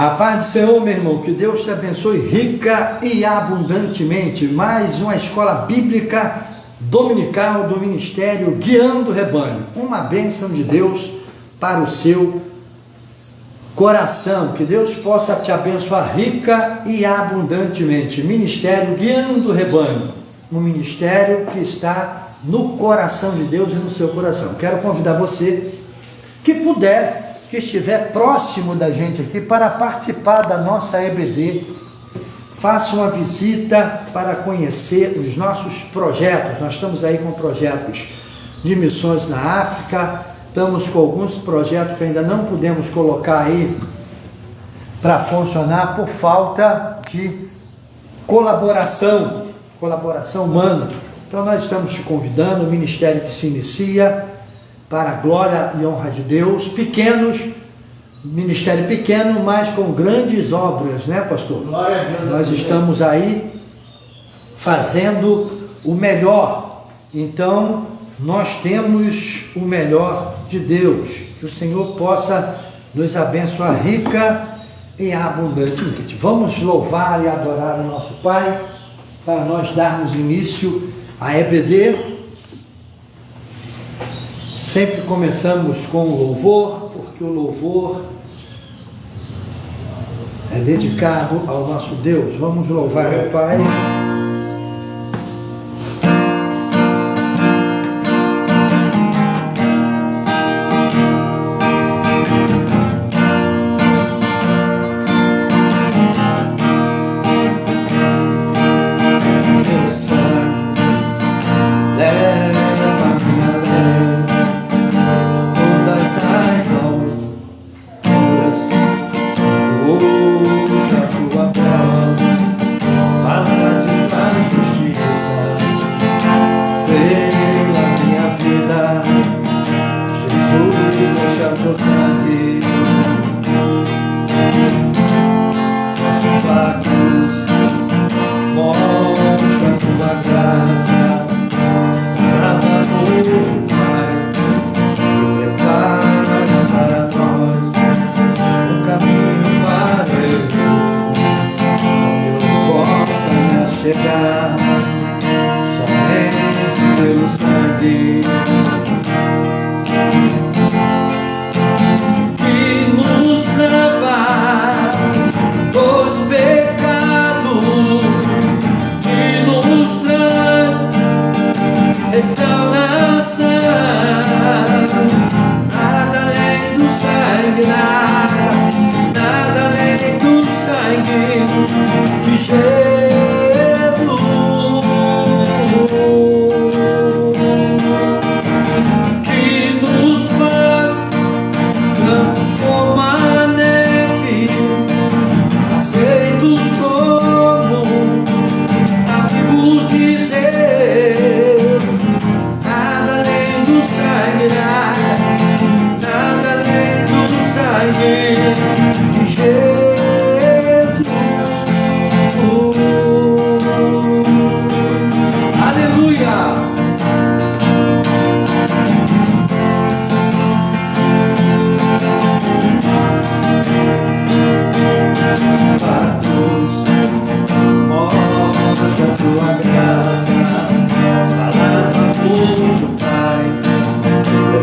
A paz do Senhor, meu irmão, que Deus te abençoe rica e abundantemente. Mais uma escola bíblica dominical do Ministério Guiando o Rebanho. Uma bênção de Deus para o seu coração. Que Deus possa te abençoar rica e abundantemente. Ministério Guiando o Rebanho. Um ministério que está no coração de Deus e no seu coração. Quero convidar você que puder, que estiver próximo da gente aqui, para participar da nossa EBD. Faça uma visita para conhecer os nossos projetos. Nós estamos aí com projetos de missões na África, estamos com alguns projetos que ainda não pudemos colocar aí para funcionar por falta de colaboração humana. Então nós estamos te convidando, o ministério que se inicia para a glória e honra de Deus, ministério pequeno, mas com grandes obras, né, pastor? Glória a Deus. Nós estamos aí fazendo o melhor, então nós temos o melhor de Deus, que o Senhor possa nos abençoar rica e abundantemente. Vamos louvar e adorar o nosso Pai, para nós darmos início à EBD. Sempre começamos com o louvor, porque o louvor é dedicado ao nosso Deus. Vamos louvar o Pai.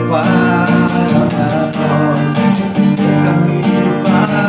Para nós, o caminho para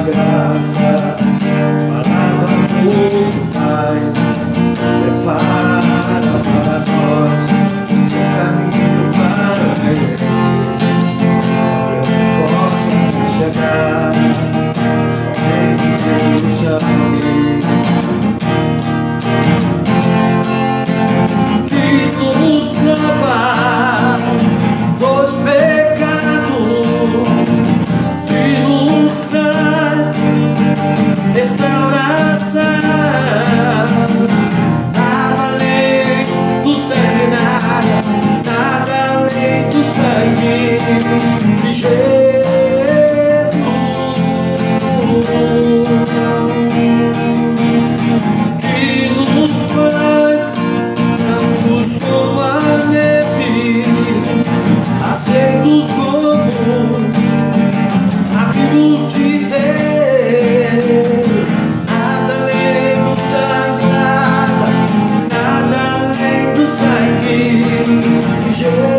graça, palavra do Pai, prepara para nós o caminho para Ele, onde eu possa chegar, somente Deus sabe. Que nos prova dos pecados, que nos traz restauração, nada além do sangue, nada além do sangue de Jesus, que nos faz brancos como a neve, aceitos como amigo de Deus, nada além do sangue, nada além do sangue de Jesus.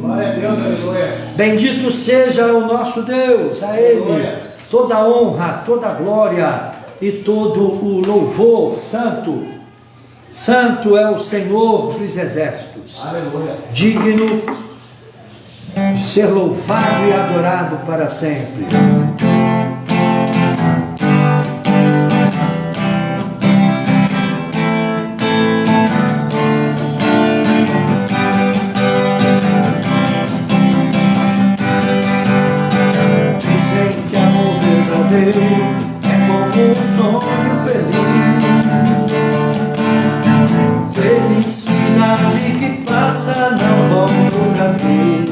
Glória a Deus, aleluia. Bendito seja o nosso Deus, a Ele toda a honra, toda a glória e todo o louvor. Santo, santo é o Senhor dos exércitos, Aleluia. digno de ser louvado e adorado para sempre. Dizem que amor verdadeiro é como um sonho feliz, felicidade que passa, não volta ver.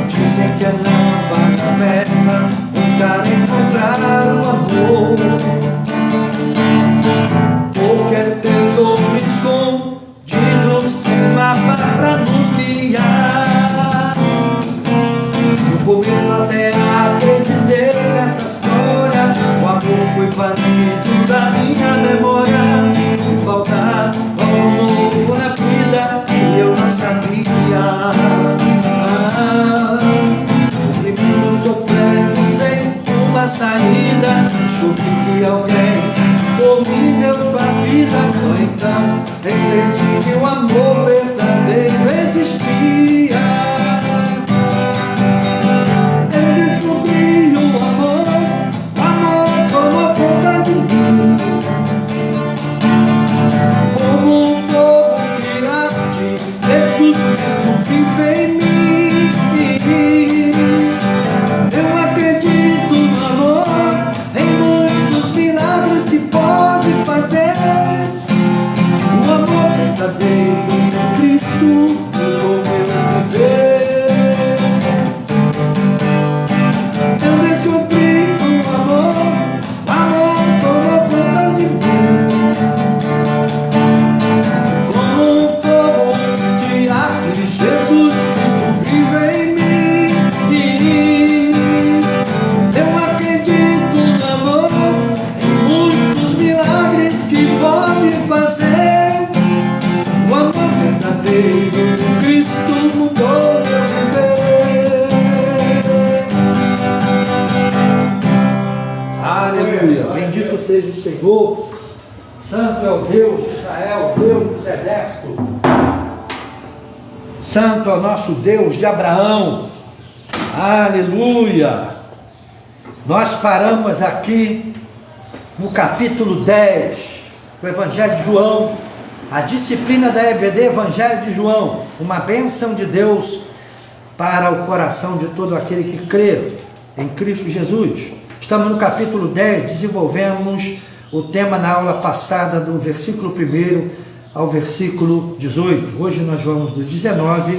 Dizem que não vale a pena buscar encontrar o amor, qualquer tesouro escondido sem mapa pra nos guiar. No começo até acreditei nessa história, o amor foi banido da minha memória, por faltar algo novo na vida que eu não sabia. Oprimido, sofrendo sem uma saída, descobri que alguém por mim deu sua vida. Só então entendi que o amor verdadeiro existia. Eu descobri o amor tomou conta de mim, como um fogo que arde, Jesus Cristo vive em mim. Eu acredito no amor, em muitos milagres que pode fazer. O amor verdadeiro de Cristo mudou meu viver. Eu descobri o amor tomou conta de mim, como um fogo que arde, Jesus Cristo vive em mim. Eu acredito no amor, em muitos milagres que pode fazer. O amor verdadeiro de Cristo mudou meu viver. Aleluia, bendito seja o Senhor. Santo é o Deus de Israel, Deus dos exércitos. Santo é o nosso Deus de Abraão. Aleluia. Nós paramos aqui no capítulo 10 do Evangelho de João, a disciplina da EBD, Evangelho de João, uma bênção de Deus para o coração de todo aquele que crê em Cristo Jesus. Estamos no capítulo 10, desenvolvemos o tema na aula passada do versículo 1 ao versículo 18. Hoje nós vamos do 19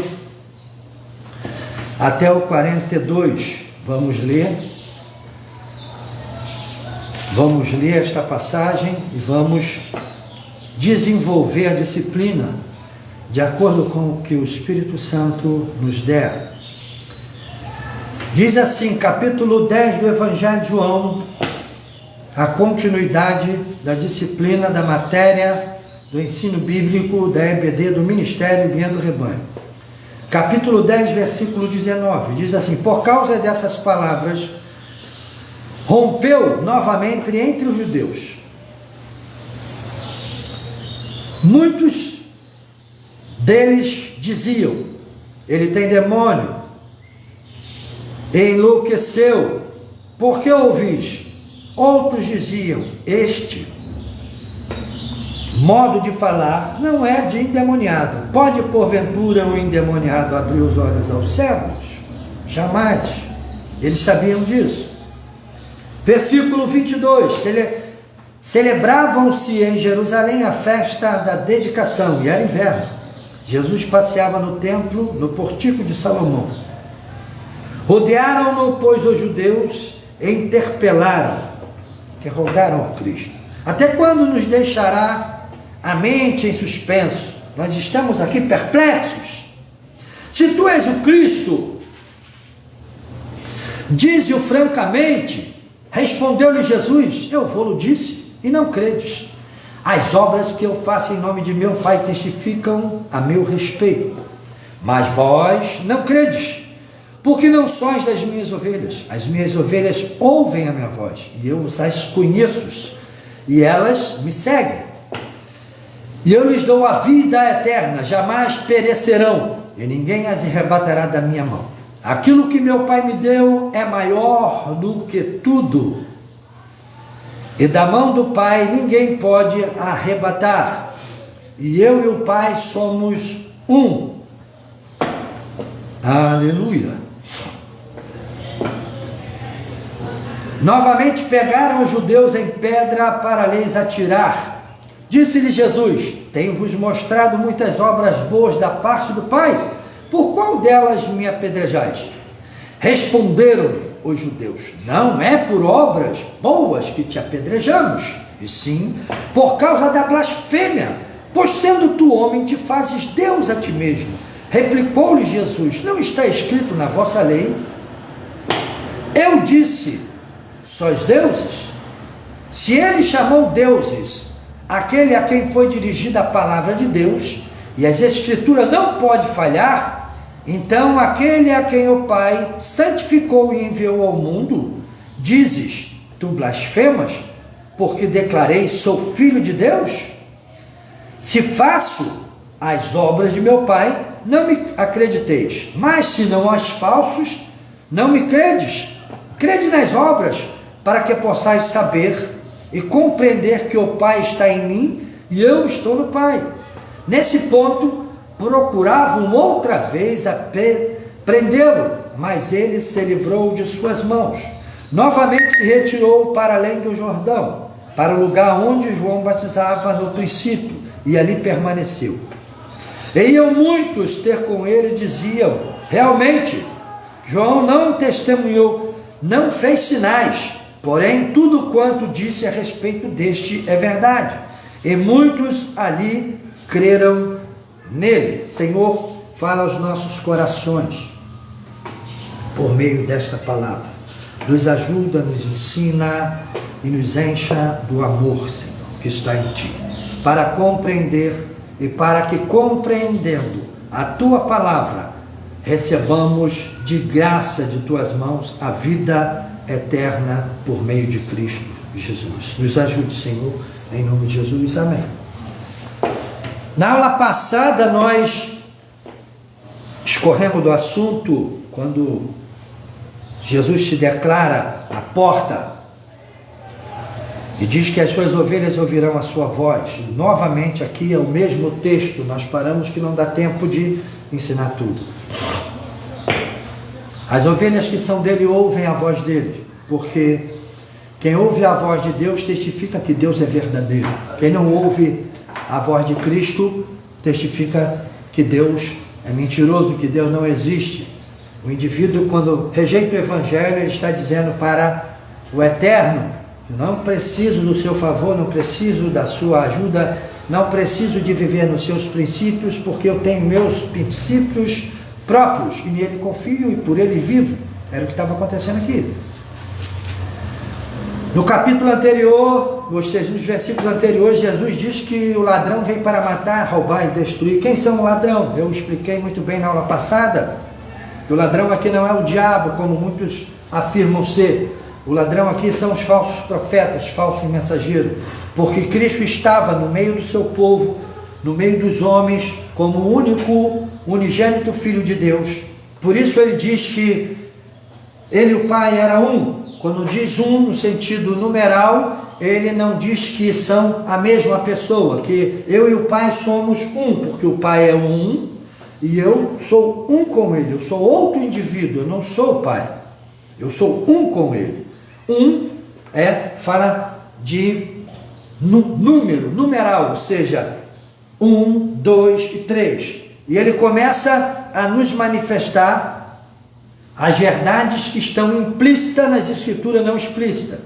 até o 42. Vamos ler esta passagem e vamos desenvolver a disciplina de acordo com o que o Espírito Santo nos der. Diz assim, capítulo 10 do Evangelho de João, a continuidade da disciplina da matéria do ensino bíblico da EBD do Ministério Guiando o Rebanho. capítulo 10, versículo 19, diz assim: por causa dessas palavras, rompeu novamente entre os judeus. Muitos deles diziam: ele tem demônio, enlouqueceu, por que ouvis? Outros diziam: este modo de falar não é de endemoniado. Pode porventura o endemoniado abrir os olhos aos cegos? Jamais. Eles sabiam disso. Versículo 22, celebravam-se em Jerusalém a festa da dedicação, e era inverno. Jesus passeava no templo, no portico de Salomão. Rodearam-no, pois, os judeus e interrogaram a Cristo: até quando nos deixará a mente em suspenso? Nós estamos aqui perplexos. Se tu és o Cristo, dize-o francamente. Respondeu-lhe Jesus: eu vou-lo disse, e não credes. As obras que eu faço em nome de meu Pai testificam a meu respeito, mas vós não credes, porque não sois das minhas ovelhas. As minhas ovelhas ouvem a minha voz, e eu as conheço, e elas me seguem. E eu lhes dou a vida eterna, jamais perecerão, e ninguém as arrebatará da minha mão. Aquilo que meu Pai me deu é maior do que tudo, e da mão do Pai ninguém pode arrebatar. E eu e o Pai somos um. Aleluia. Novamente pegaram os judeus em pedra para lhes atirar. Disse-lhe Jesus: tenho-vos mostrado muitas obras boas da parte do Pai, por qual delas me apedrejais? Responderam os judeus: não é por obras boas que te apedrejamos, e sim por causa da blasfêmia, pois sendo tu homem te fazes Deus a ti mesmo. Replicou-lhe Jesus: não está escrito na vossa lei: eu disse, sois deuses? Se ele chamou deuses aquele a quem foi dirigida a palavra de Deus, e as escrituras não pode falhar, então aquele a quem o Pai santificou e enviou ao mundo, dizes, tu blasfemas, porque declarei, sou filho de Deus? Se faço as obras de meu Pai, não me acrediteis, mas se não as falsos, não me credes. Crede nas obras, para que possais saber e compreender que o Pai está em mim e eu estou no Pai. Nesse ponto, procuravam outra vez prendê-lo, mas ele se livrou de suas mãos. Novamente se retirou para além do Jordão, para o lugar onde João batizava no princípio, e ali permaneceu. E iam muitos ter com ele e diziam: realmente, João não testemunhou, não fez sinais, porém tudo quanto disse a respeito deste é verdade. E muitos ali creram nele. Senhor, fala aos nossos corações por meio desta palavra. Nos ajuda, nos ensina e nos encha do amor, Senhor, que está em Ti, para compreender e para que, compreendendo a Tua palavra, recebamos de graça de Tuas mãos a vida eterna por meio de Cristo Jesus. Nos ajude, Senhor, em nome de Jesus. Amém. Na aula passada nós escorremos do assunto quando Jesus se declara a porta e diz que as suas ovelhas ouvirão a sua voz. E novamente aqui é o mesmo texto, nós paramos que não dá tempo de ensinar tudo. As ovelhas que são dele ouvem a voz dele, porque quem ouve a voz de Deus testifica que Deus é verdadeiro. Quem não ouve a voz de Cristo testifica que Deus é mentiroso, que Deus não existe. O indivíduo, quando rejeita o Evangelho, ele está dizendo para o Eterno: não preciso do seu favor, não preciso da sua ajuda, não preciso de viver nos seus princípios, porque eu tenho meus princípios próprios e nele confio e por ele vivo. Era o que estava acontecendo aqui. No capítulo anterior, ou seja, nos versículos anteriores, Jesus diz que o ladrão vem para matar, roubar e destruir. Quem são o ladrão? Eu expliquei muito bem na aula passada. O ladrão aqui não é o diabo, como muitos afirmam ser. O ladrão aqui são os falsos profetas, falsos mensageiros. Porque Cristo estava no meio do seu povo, no meio dos homens, como o único, unigênito Filho de Deus. Por isso ele diz que ele e o Pai era um. Quando diz um no sentido numeral, ele não diz que são a mesma pessoa, que eu e o Pai somos um, porque o Pai é um e eu sou um com ele. Eu sou outro indivíduo, eu não sou o Pai, eu sou um com ele. Um fala de número, numeral, ou seja, 1, 2 e 3. E ele começa a nos manifestar as verdades que estão implícitas nas escrituras não explícitas.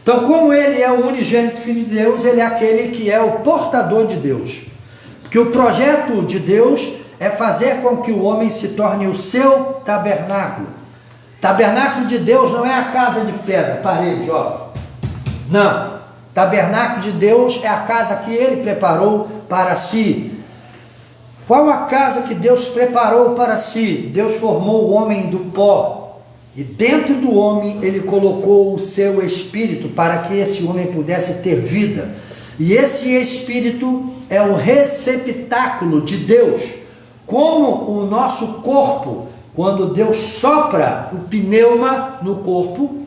Então, como ele é o unigênito Filho de Deus, ele é aquele que é o portador de Deus. Porque o projeto de Deus é fazer com que o homem se torne o seu tabernáculo. Tabernáculo de Deus não é a casa de pedra, parede, ó. Não. Tabernáculo de Deus é a casa que ele preparou para si. Qual a casa que Deus preparou para si? Deus formou o homem do pó, e dentro do homem ele colocou o seu espírito para que esse homem pudesse ter vida. E esse espírito é o receptáculo de Deus, como o nosso corpo. Quando Deus sopra o pneuma no corpo,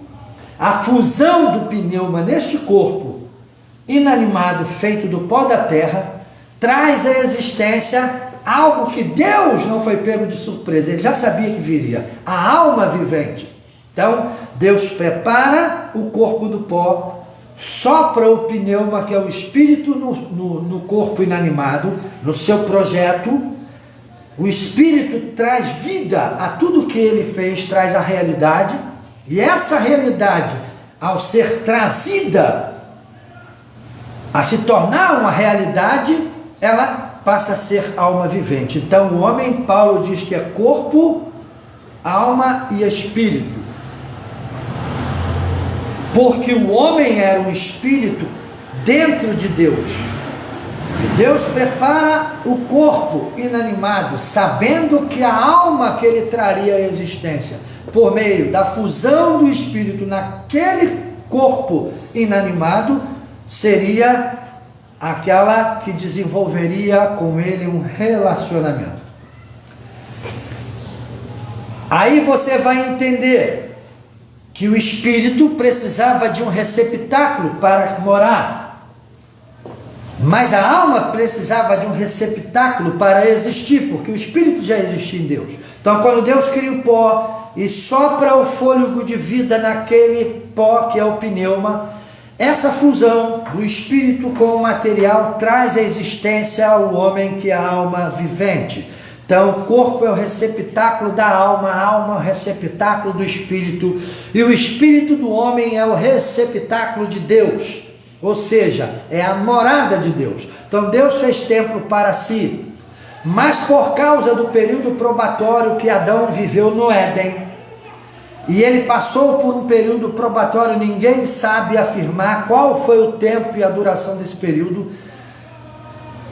a fusão do pneuma neste corpo inanimado, feito do pó da terra, traz à existência algo que Deus não foi pego de surpresa, ele já sabia que viria, a alma vivente. Então, Deus prepara o corpo do pó, sopra o pneuma, que é o espírito, no corpo inanimado, no seu projeto. O espírito traz vida a tudo que ele fez, traz a realidade, e essa realidade, ao ser trazida a se tornar uma realidade, ela passa a ser alma vivente. Então o homem, Paulo diz que é corpo, alma e espírito. Porque o homem era um espírito dentro de Deus. E Deus prepara o corpo inanimado, sabendo que a alma que ele traria à existência, por meio da fusão do espírito naquele corpo inanimado, seria aquela que desenvolveria com ele um relacionamento. Aí você vai entender que o espírito precisava de um receptáculo para morar, mas a alma precisava de um receptáculo para existir, porque o espírito já existia em Deus. Então, quando Deus cria o pó e sopra o fôlego de vida naquele pó que é o pneuma, essa fusão do espírito com o material traz à existência ao homem, que é a alma vivente. Então o corpo é o receptáculo da alma, a alma é o receptáculo do espírito, e o espírito do homem é o receptáculo de Deus, ou seja, é a morada de Deus. Então Deus fez templo para si, mas por causa do período probatório que Adão viveu no Éden, e ele passou por um período probatório, ninguém sabe afirmar qual foi o tempo e a duração desse período.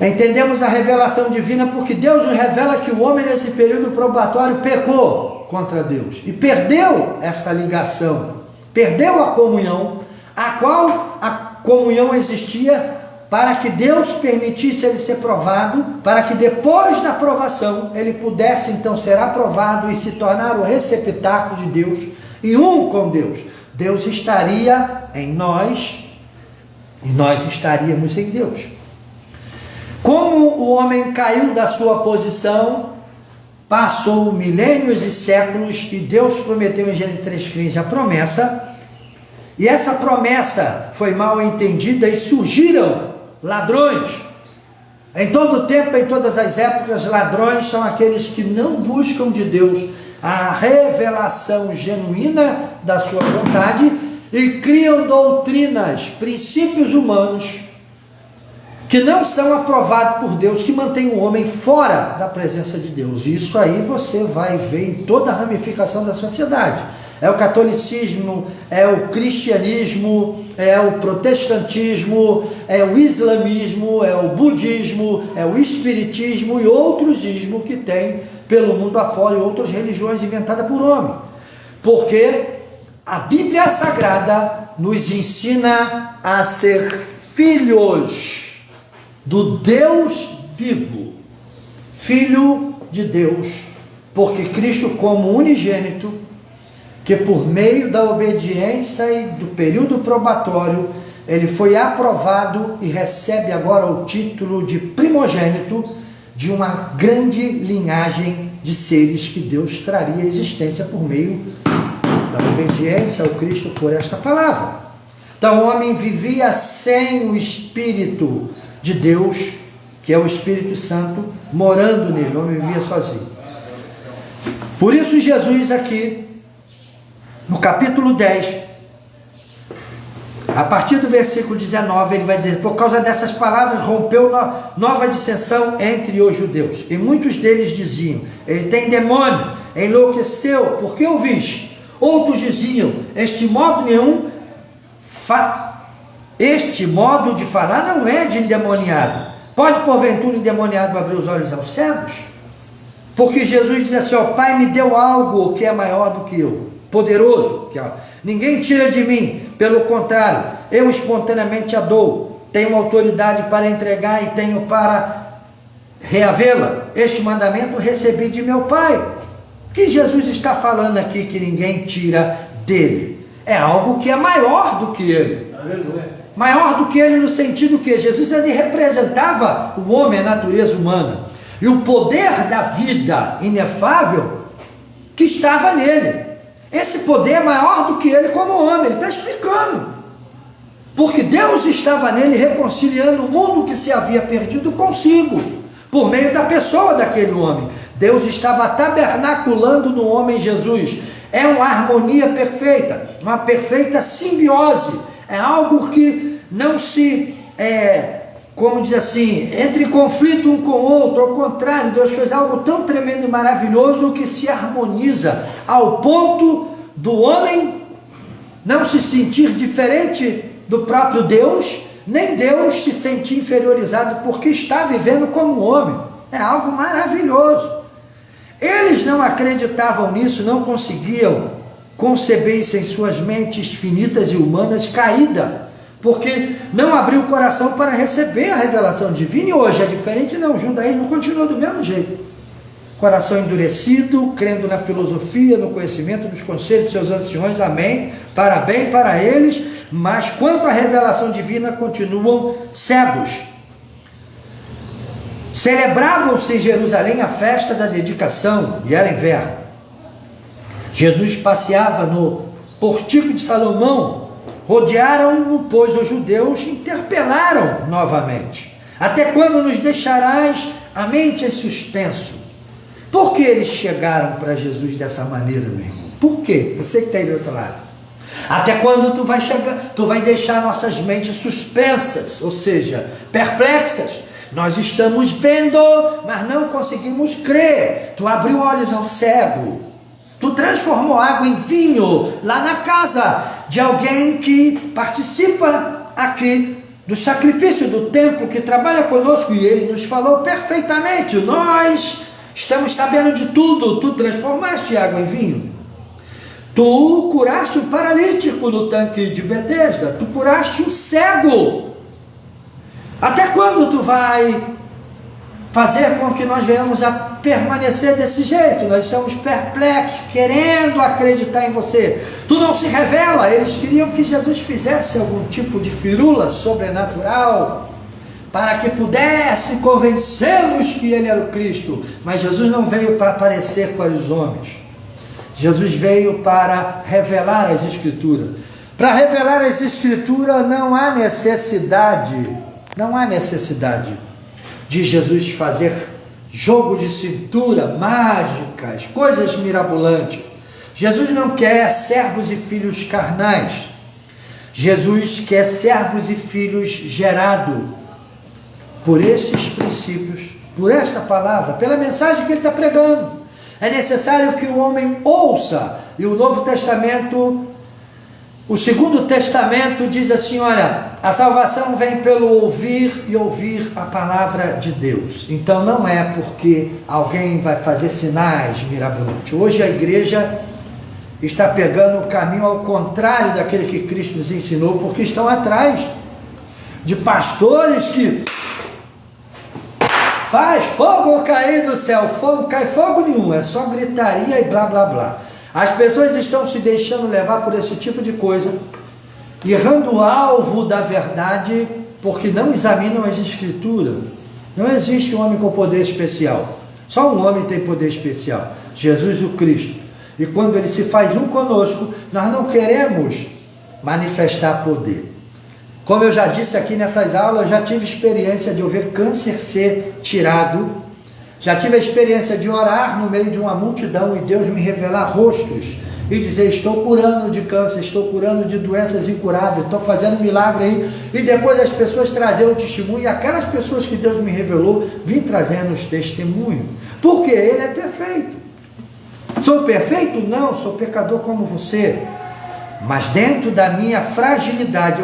Entendemos a revelação divina porque Deus nos revela que o homem nesse período probatório pecou contra Deus e perdeu esta ligação, perdeu a comunhão, a qual a comunhão existia para que Deus permitisse ele ser provado, para que depois da provação ele pudesse então ser aprovado e se tornar o receptáculo de Deus e um com Deus. Deus estaria em nós e nós estaríamos em Deus. Como o homem caiu da sua posição, passou milênios e séculos e Deus prometeu em Gênesis 3,15 a promessa, e essa promessa foi mal entendida e surgiram ladrões. Em todo o tempo, em todas as épocas, ladrões são aqueles que não buscam de Deus a revelação genuína da sua vontade e criam doutrinas, princípios humanos que não são aprovados por Deus, que mantêm o homem fora da presença de Deus. Isso aí você vai ver em toda a ramificação da sociedade. É o catolicismo, é o cristianismo, é o protestantismo, é o islamismo, é o budismo, é o espiritismo e outros ismos que tem pelo mundo afora e outras religiões inventadas por homem. Porque a Bíblia Sagrada nos ensina a ser filhos do Deus vivo, filho de Deus, porque Cristo, como unigênito, que por meio da obediência e do período probatório, ele foi aprovado e recebe agora o título de primogênito de uma grande linhagem de seres que Deus traria à existência por meio da obediência ao Cristo por esta palavra. Então o homem vivia sem o Espírito de Deus, que é o Espírito Santo, morando nele. O homem vivia sozinho. Por isso Jesus aqui, no capítulo 10, a partir do versículo 19, ele vai dizer: por causa dessas palavras rompeu nova dissensão entre os judeus, e muitos deles diziam: ele tem demônio, enlouqueceu, por que ouviste? Outros diziam: este modo de falar não é de endemoniado. Pode porventura endemoniado abrir os olhos aos cegos? Porque Jesus diz assim: ó, Pai me deu algo que é maior do que eu, poderoso, que ninguém tira de mim, pelo contrário, eu espontaneamente a dou, tenho autoridade para entregar e tenho para reavê-la. Este mandamento recebi de meu Pai. O que Jesus está falando aqui que ninguém tira dele? É algo que é maior do que ele. Maior do que ele no sentido que Jesus ele representava o homem, a natureza humana, e o poder da vida inefável que estava nele. Esse poder é maior do que ele como homem. Ele está explicando, porque Deus estava nele reconciliando o mundo que se havia perdido consigo, por meio da pessoa daquele homem. Deus estava tabernaculando no homem Jesus. É uma harmonia perfeita, uma perfeita simbiose. É algo que não se, como diz assim, entre em conflito um com o outro. Ao contrário, Deus fez algo tão tremendo e maravilhoso que se harmoniza ao ponto do homem não se sentir diferente do próprio Deus, nem Deus se sentir inferiorizado porque está vivendo como homem. É algo maravilhoso. Eles não acreditavam nisso, não conseguiam conceber isso em suas mentes finitas e humanas caída, porque não abriu o coração para receber a revelação divina. E hoje é diferente, não, o judaísmo continua do mesmo jeito, coração endurecido, crendo na filosofia, no conhecimento dos conselhos de seus anciões, amém, para bem para eles, mas quanto à revelação divina continuam cegos. Celebravam-se em Jerusalém a festa da dedicação, e era inverno. Jesus passeava no portico de Salomão. Rodearam-no, pois os judeus interpelaram novamente: até quando nos deixarás a mente em suspenso? Por que eles chegaram para Jesus dessa maneira, meu irmão? Por quê? Você que está aí do outro lado. Até quando tu vai deixar nossas mentes suspensas, ou seja, perplexas? Nós estamos vendo, mas não conseguimos crer. Tu abriu olhos ao cego. Tu transformou água em vinho lá na casa de alguém que participa aqui do sacrifício do templo, que trabalha conosco, e ele nos falou perfeitamente. Nós estamos sabendo de tudo. Tu transformaste água em vinho. Tu curaste o paralítico no tanque de Betesda. Tu curaste o cego. Até quando tu vai fazer com que nós venhamos a permanecer desse jeito? Nós estamos perplexos, querendo acreditar em você. Tu não se revela. Eles queriam que Jesus fizesse algum tipo de firula sobrenatural para que pudesse convencê-los que ele era o Cristo. Mas Jesus não veio para aparecer para os homens. Jesus veio para revelar as Escrituras. Para revelar as Escrituras não há necessidade de Jesus fazer jogo de cintura, mágicas, coisas mirabolantes. Jesus não quer servos e filhos carnais. Jesus quer servos e filhos gerados por esses princípios, por esta palavra, pela mensagem que ele está pregando. É necessário que o homem ouça. E o Novo Testamento, o Segundo Testamento diz assim, olha, a salvação vem pelo ouvir e ouvir a palavra de Deus. Então não é porque alguém vai fazer sinais mirabolantes. Hoje a igreja está pegando o caminho ao contrário daquele que Cristo nos ensinou, porque estão atrás de pastores que faz fogo cair do céu, fogo cai fogo nenhum, é só gritaria e blá blá blá. As pessoas estão se deixando levar por esse tipo de coisa, errando o alvo da verdade, porque não examinam as escrituras. Não existe um homem com poder especial, só um homem tem poder especial, Jesus o Cristo. E quando ele se faz um conosco, nós não queremos manifestar poder. Como eu já disse aqui nessas aulas, eu já tive experiência de ver câncer ser tirado, já tive a experiência de orar no meio de uma multidão e Deus me revelar rostos e dizer, estou curando de câncer, estou curando de doenças incuráveis, estou fazendo milagre aí, e depois as pessoas trazerem o testemunho, e aquelas pessoas que Deus me revelou, vim trazendo os testemunhos, porque Ele é perfeito. Sou perfeito? Não, sou pecador como você, mas dentro da minha fragilidade,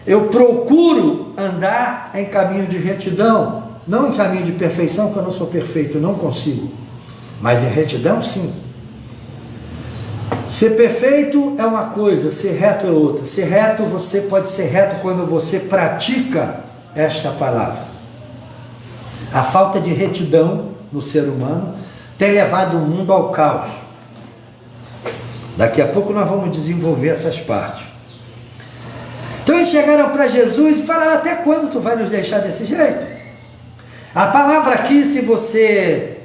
eu procuro andar em caminho de retidão, não em caminho de perfeição, porque eu não sou perfeito, eu não consigo, mas em retidão sim. Ser perfeito é uma coisa, ser reto é outra. Ser reto, você pode ser reto quando você pratica esta palavra. A falta de retidão no ser humano tem levado o mundo ao caos. Daqui a pouco nós vamos desenvolver essas partes. Então eles chegaram para Jesus e falaram, até quando tu vai nos deixar desse jeito? A palavra aqui, se você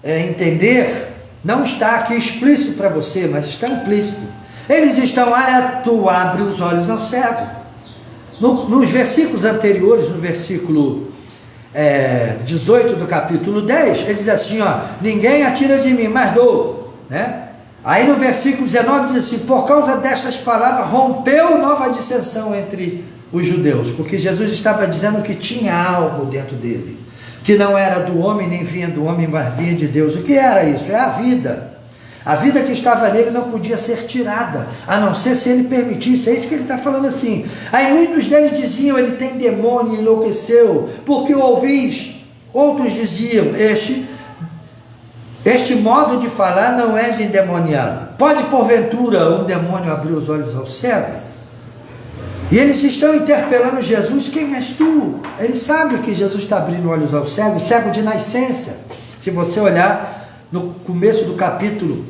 entender, não está aqui explícito para você, mas está implícito. Eles estão, olha, tu abre os olhos ao cego. Nos versículos anteriores, no versículo 18 do capítulo 10, ele diz assim, ó, ninguém atira de mim, mas dou, né? Aí no versículo 19 diz assim, por causa destas palavras rompeu nova dissensão entre os judeus, porque Jesus estava dizendo que tinha algo dentro dele, que não era do homem, nem vinha do homem, mas vinha de Deus. O que era isso? É a vida. A vida que estava nele não podia ser tirada, a não ser se ele permitisse. É isso que ele está falando assim. Aí muitos deles diziam, ele tem demônio, enlouqueceu, porque ouvis. Outros diziam, este modo de falar não é de endemoniado. Pode porventura um demônio abrir os olhos ao cego? E eles estão interpelando Jesus, quem és tu? Eles sabem que Jesus está abrindo olhos ao cego, cego de nascença. Se você olhar no começo do capítulo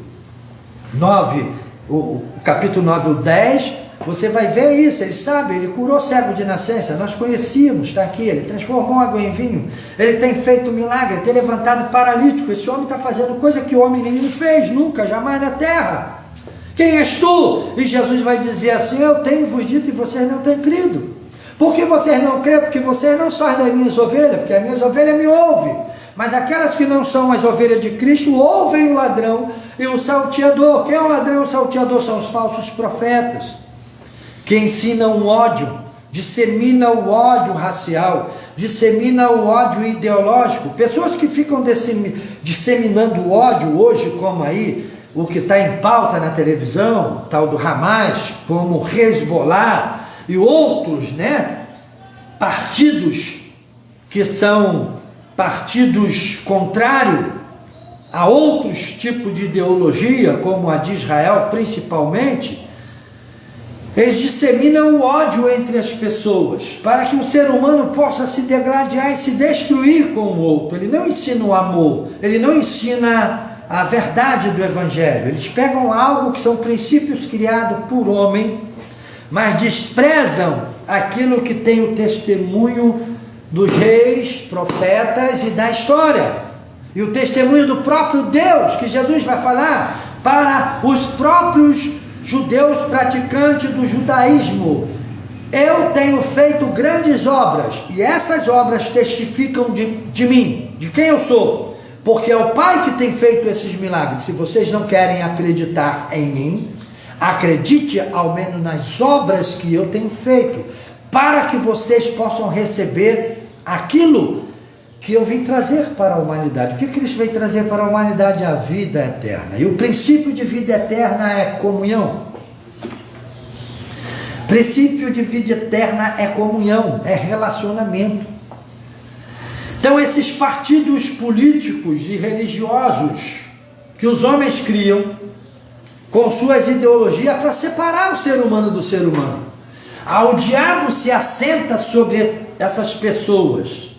9, o capítulo 9, o 10, você vai ver isso, ele sabe, ele curou cego de nascença, nós conhecíamos, está aqui, ele transformou água em vinho, ele tem feito milagre, ele tem levantado paralítico, esse homem está fazendo coisa que o homem nenhum fez, nunca, jamais na terra. Quem és tu? E Jesus vai dizer assim, eu tenho vos dito e vocês não têm crido. Por que vocês não creem? Porque vocês não são das minhas ovelhas, porque as minhas ovelhas me ouvem. Mas aquelas que não são as ovelhas de Cristo, ouvem o ladrão e o salteador. Quem é o ladrão e o salteador? São os falsos profetas, que ensinam o ódio, disseminam o ódio racial, disseminam o ódio ideológico. Pessoas que ficam disseminando o ódio hoje, como aí, o que está em pauta na televisão, tal do Hamas, como Hezbollah e outros, né, partidos que são partidos contrários a outros tipos de ideologia, como a de Israel principalmente, eles disseminam o ódio entre as pessoas, para que o ser humano possa se degradar e se destruir com o outro. Ele não ensina o amor, ele não ensina a verdade do Evangelho. Eles pegam algo que são princípios criados por homem, mas desprezam aquilo que tem o testemunho dos reis, profetas e da história, e o testemunho do próprio Deus, que Jesus vai falar para os próprios judeus praticantes do judaísmo. Eu tenho feito grandes obras, e essas obras testificam de mim, de quem eu sou, porque é o Pai que tem feito esses milagres. Se vocês não querem acreditar em mim, acredite ao menos nas obras que eu tenho feito, para que vocês possam receber aquilo que eu vim trazer para a humanidade. O que Cristo veio trazer para a humanidade? A vida eterna. E o princípio de vida eterna é comunhão. Princípio de vida eterna é comunhão, é relacionamento. Então esses partidos políticos e religiosos que os homens criam com suas ideologias para separar o ser humano do ser humano. O diabo se assenta sobre essas pessoas.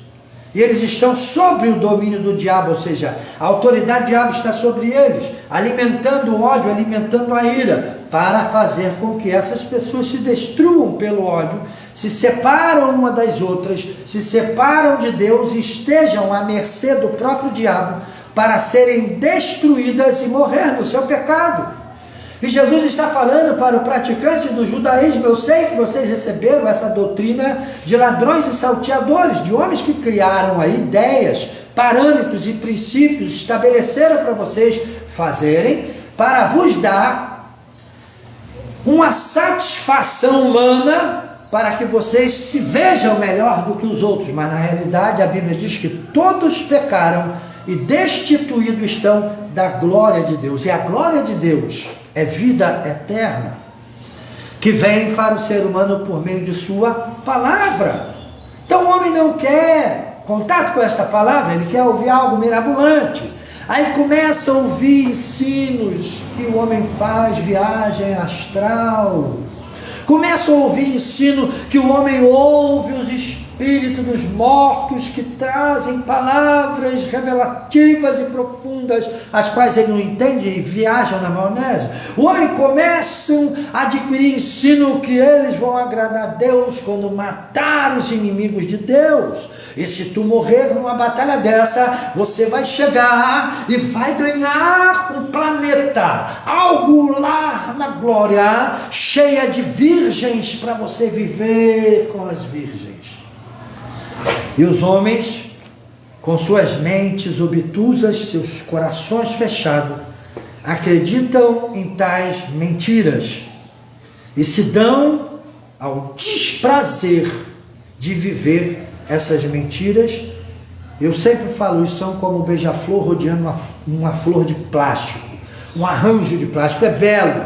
E eles estão sobre o domínio do diabo, ou seja, a autoridade do diabo está sobre eles, alimentando o ódio, alimentando a ira, para fazer com que essas pessoas se destruam pelo ódio, se separam uma das outras, se separam de Deus e estejam à mercê do próprio diabo, para serem destruídas e morrer no seu pecado. E Jesus está falando para o praticante do judaísmo: eu sei que vocês receberam essa doutrina de ladrões e salteadores, de homens que criaram aí ideias, parâmetros e princípios, estabeleceram para vocês fazerem, para vos dar uma satisfação humana, para que vocês se vejam melhor do que os outros. Mas na realidade a Bíblia diz que todos pecaram e destituídos estão da glória de Deus. E a glória de Deus é vida eterna, que vem para o ser humano por meio de sua palavra. Então o homem não quer contato com esta palavra, ele quer ouvir algo mirabolante. Aí começa a ouvir ensinos que o homem faz viagem astral. Começa a ouvir ensino que o homem ouve os espíritos dos mortos, que trazem palavras revelativas e profundas, as quais ele não entende e viajam na maionese. O homem começa a adquirir ensino que eles vão agradar a Deus quando matar os inimigos de Deus. E se tu morrer numa batalha dessa, você vai chegar e vai ganhar um planeta, algo lá na glória, cheia de virgens, para você viver com as virgens. E os homens, com suas mentes obtusas, seus corações fechados, acreditam em tais mentiras e se dão ao desprazer de viver essas mentiras. Eu sempre falo, isso são como um beija-flor rodeando uma flor de plástico, um arranjo de plástico. É belo.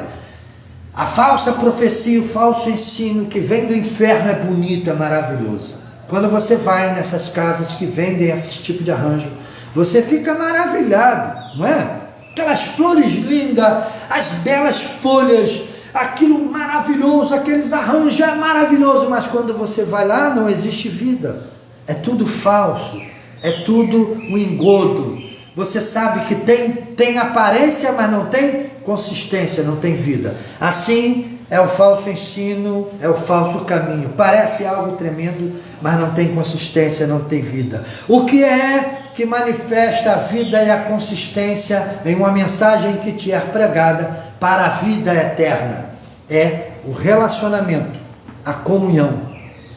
A falsa profecia, o falso ensino que vem do inferno é bonito, é maravilhoso. Quando você vai nessas casas que vendem esse tipo de arranjo, você fica maravilhado, não é? Aquelas flores lindas, as belas folhas, aquilo maravilhoso, aqueles arranjos é maravilhoso, mas quando você vai lá não existe vida, é tudo falso, é tudo um engodo. Você sabe que tem aparência, mas não tem consistência, não tem vida. Assim é o falso ensino, é o falso caminho. Parece algo tremendo, mas não tem consistência, não tem vida. O que é que manifesta a vida e a consistência em uma mensagem que te é pregada para a vida eterna? É o relacionamento, a comunhão,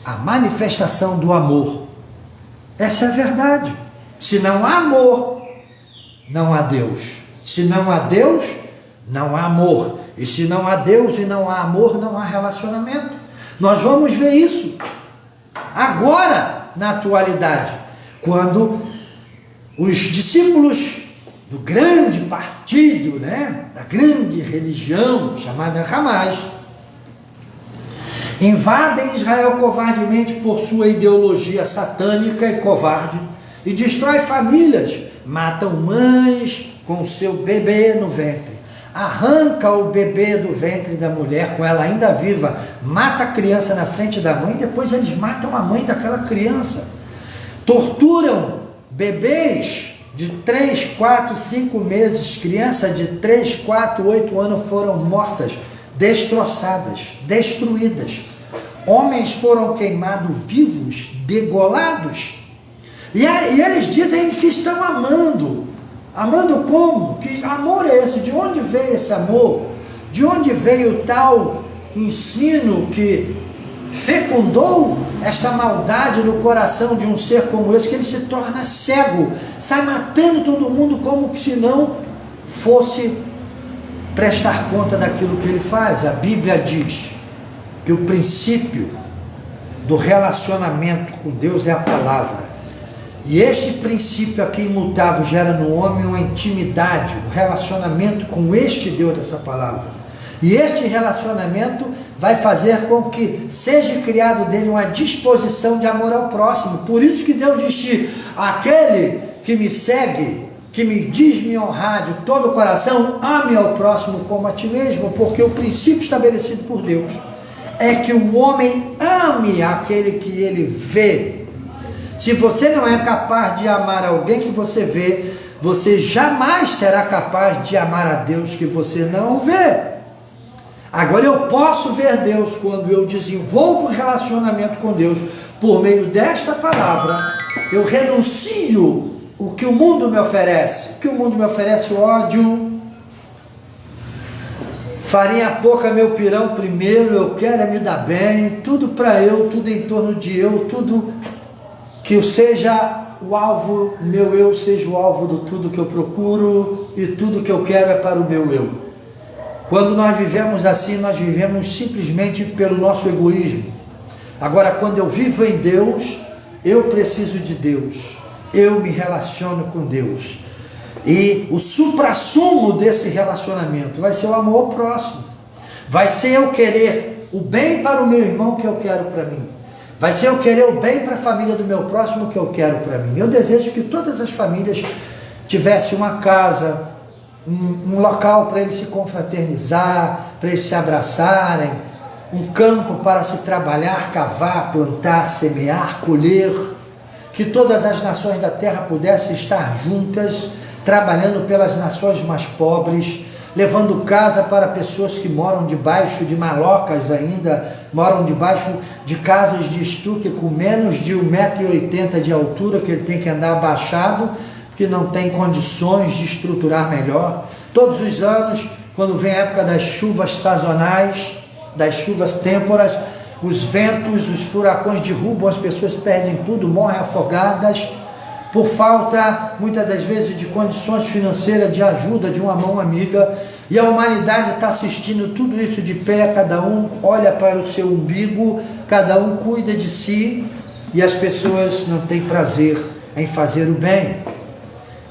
a manifestação do amor. Essa é a verdade. Se não há amor, não há Deus. Se não há Deus, não há amor. E se não há Deus e não há amor, não há relacionamento. Nós vamos ver isso agora, na atualidade, quando os discípulos do grande partido, da grande religião chamada Hamas, invadem Israel covardemente por sua ideologia satânica e covarde e destrói famílias, matam mães com seu bebê no ventre, arranca o bebê do ventre da mulher com ela ainda viva, mata a criança na frente da mãe, depois eles matam a mãe daquela criança, torturam bebês de 3, 4, 5 meses, crianças de 3, 4, 8 anos foram mortas, destroçadas, destruídas. Homens foram queimados vivos, degolados. E eles dizem que estão amando. Amando como? Que amor é esse? De onde veio esse amor? De onde veio tal ensino que fecundou esta maldade no coração de um ser como esse, que ele se torna cego, sai matando todo mundo como se não fosse prestar conta daquilo que ele faz? A Bíblia diz que o princípio do relacionamento com Deus é a palavra. E este princípio aqui imutável gera no homem uma intimidade, um relacionamento com este Deus dessa palavra. E este relacionamento vai fazer com que seja criado dele uma disposição de amor ao próximo. Por isso que Deus diz: aquele que me segue, que me diz-me honrar de todo o coração, ame ao próximo como a ti mesmo, porque o princípio estabelecido por Deus é que o homem ame aquele que ele vê. Se você não é capaz de amar alguém que você vê, você jamais será capaz de amar a Deus que você não vê. Agora, eu posso ver Deus quando eu desenvolvo relacionamento com Deus por meio desta palavra. Eu renuncio o que o mundo me oferece. O que o mundo me oferece? Ódio, farinha pouca, meu pirão primeiro, eu quero é me dar bem, tudo para eu, tudo em torno de eu, tudo que eu seja o alvo, meu eu seja o alvo de tudo que eu procuro, e tudo que eu quero é para o meu eu. Quando nós vivemos assim, nós vivemos simplesmente pelo nosso egoísmo. Agora, quando eu vivo em Deus, eu preciso de Deus, eu me relaciono com Deus. E o suprassumo desse relacionamento vai ser o amor ao próximo. Vai ser eu querer o bem para o meu irmão que eu quero para mim. Vai ser eu querer o bem para a família do meu próximo que eu quero para mim. Eu desejo que todas as famílias tivessem uma casa, um local para eles se confraternizar, para eles se abraçarem, um campo para se trabalhar, cavar, plantar, semear, colher, que todas as nações da terra pudessem estar juntas, trabalhando pelas nações mais pobres, levando casa para pessoas que moram debaixo de malocas ainda, moram debaixo de casas de estuque com menos de 1,80 m de altura, que ele tem que andar abaixado, que não tem condições de estruturar melhor. Todos os anos, quando vem a época das chuvas sazonais, das chuvas têmporas, os ventos, os furacões derrubam, as pessoas perdem tudo, morrem afogadas, por falta, muitas das vezes, de condições financeiras, de ajuda, de uma mão amiga. E a humanidade está assistindo tudo isso de pé, cada um olha para o seu umbigo, cada um cuida de si, e as pessoas não têm prazer em fazer o bem.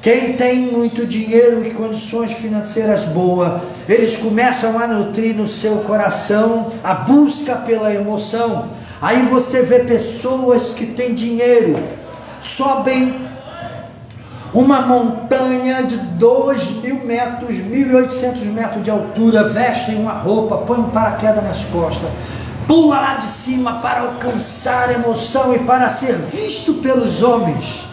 Quem tem muito dinheiro e condições financeiras boas, eles começam a nutrir no seu coração a busca pela emoção. Aí você vê pessoas que têm dinheiro, sobem uma montanha de 2.000 metros, 1.800 metros de altura, vestem uma roupa, põem um paraquedas nas costas, pula lá de cima para alcançar a emoção e para ser visto pelos homens.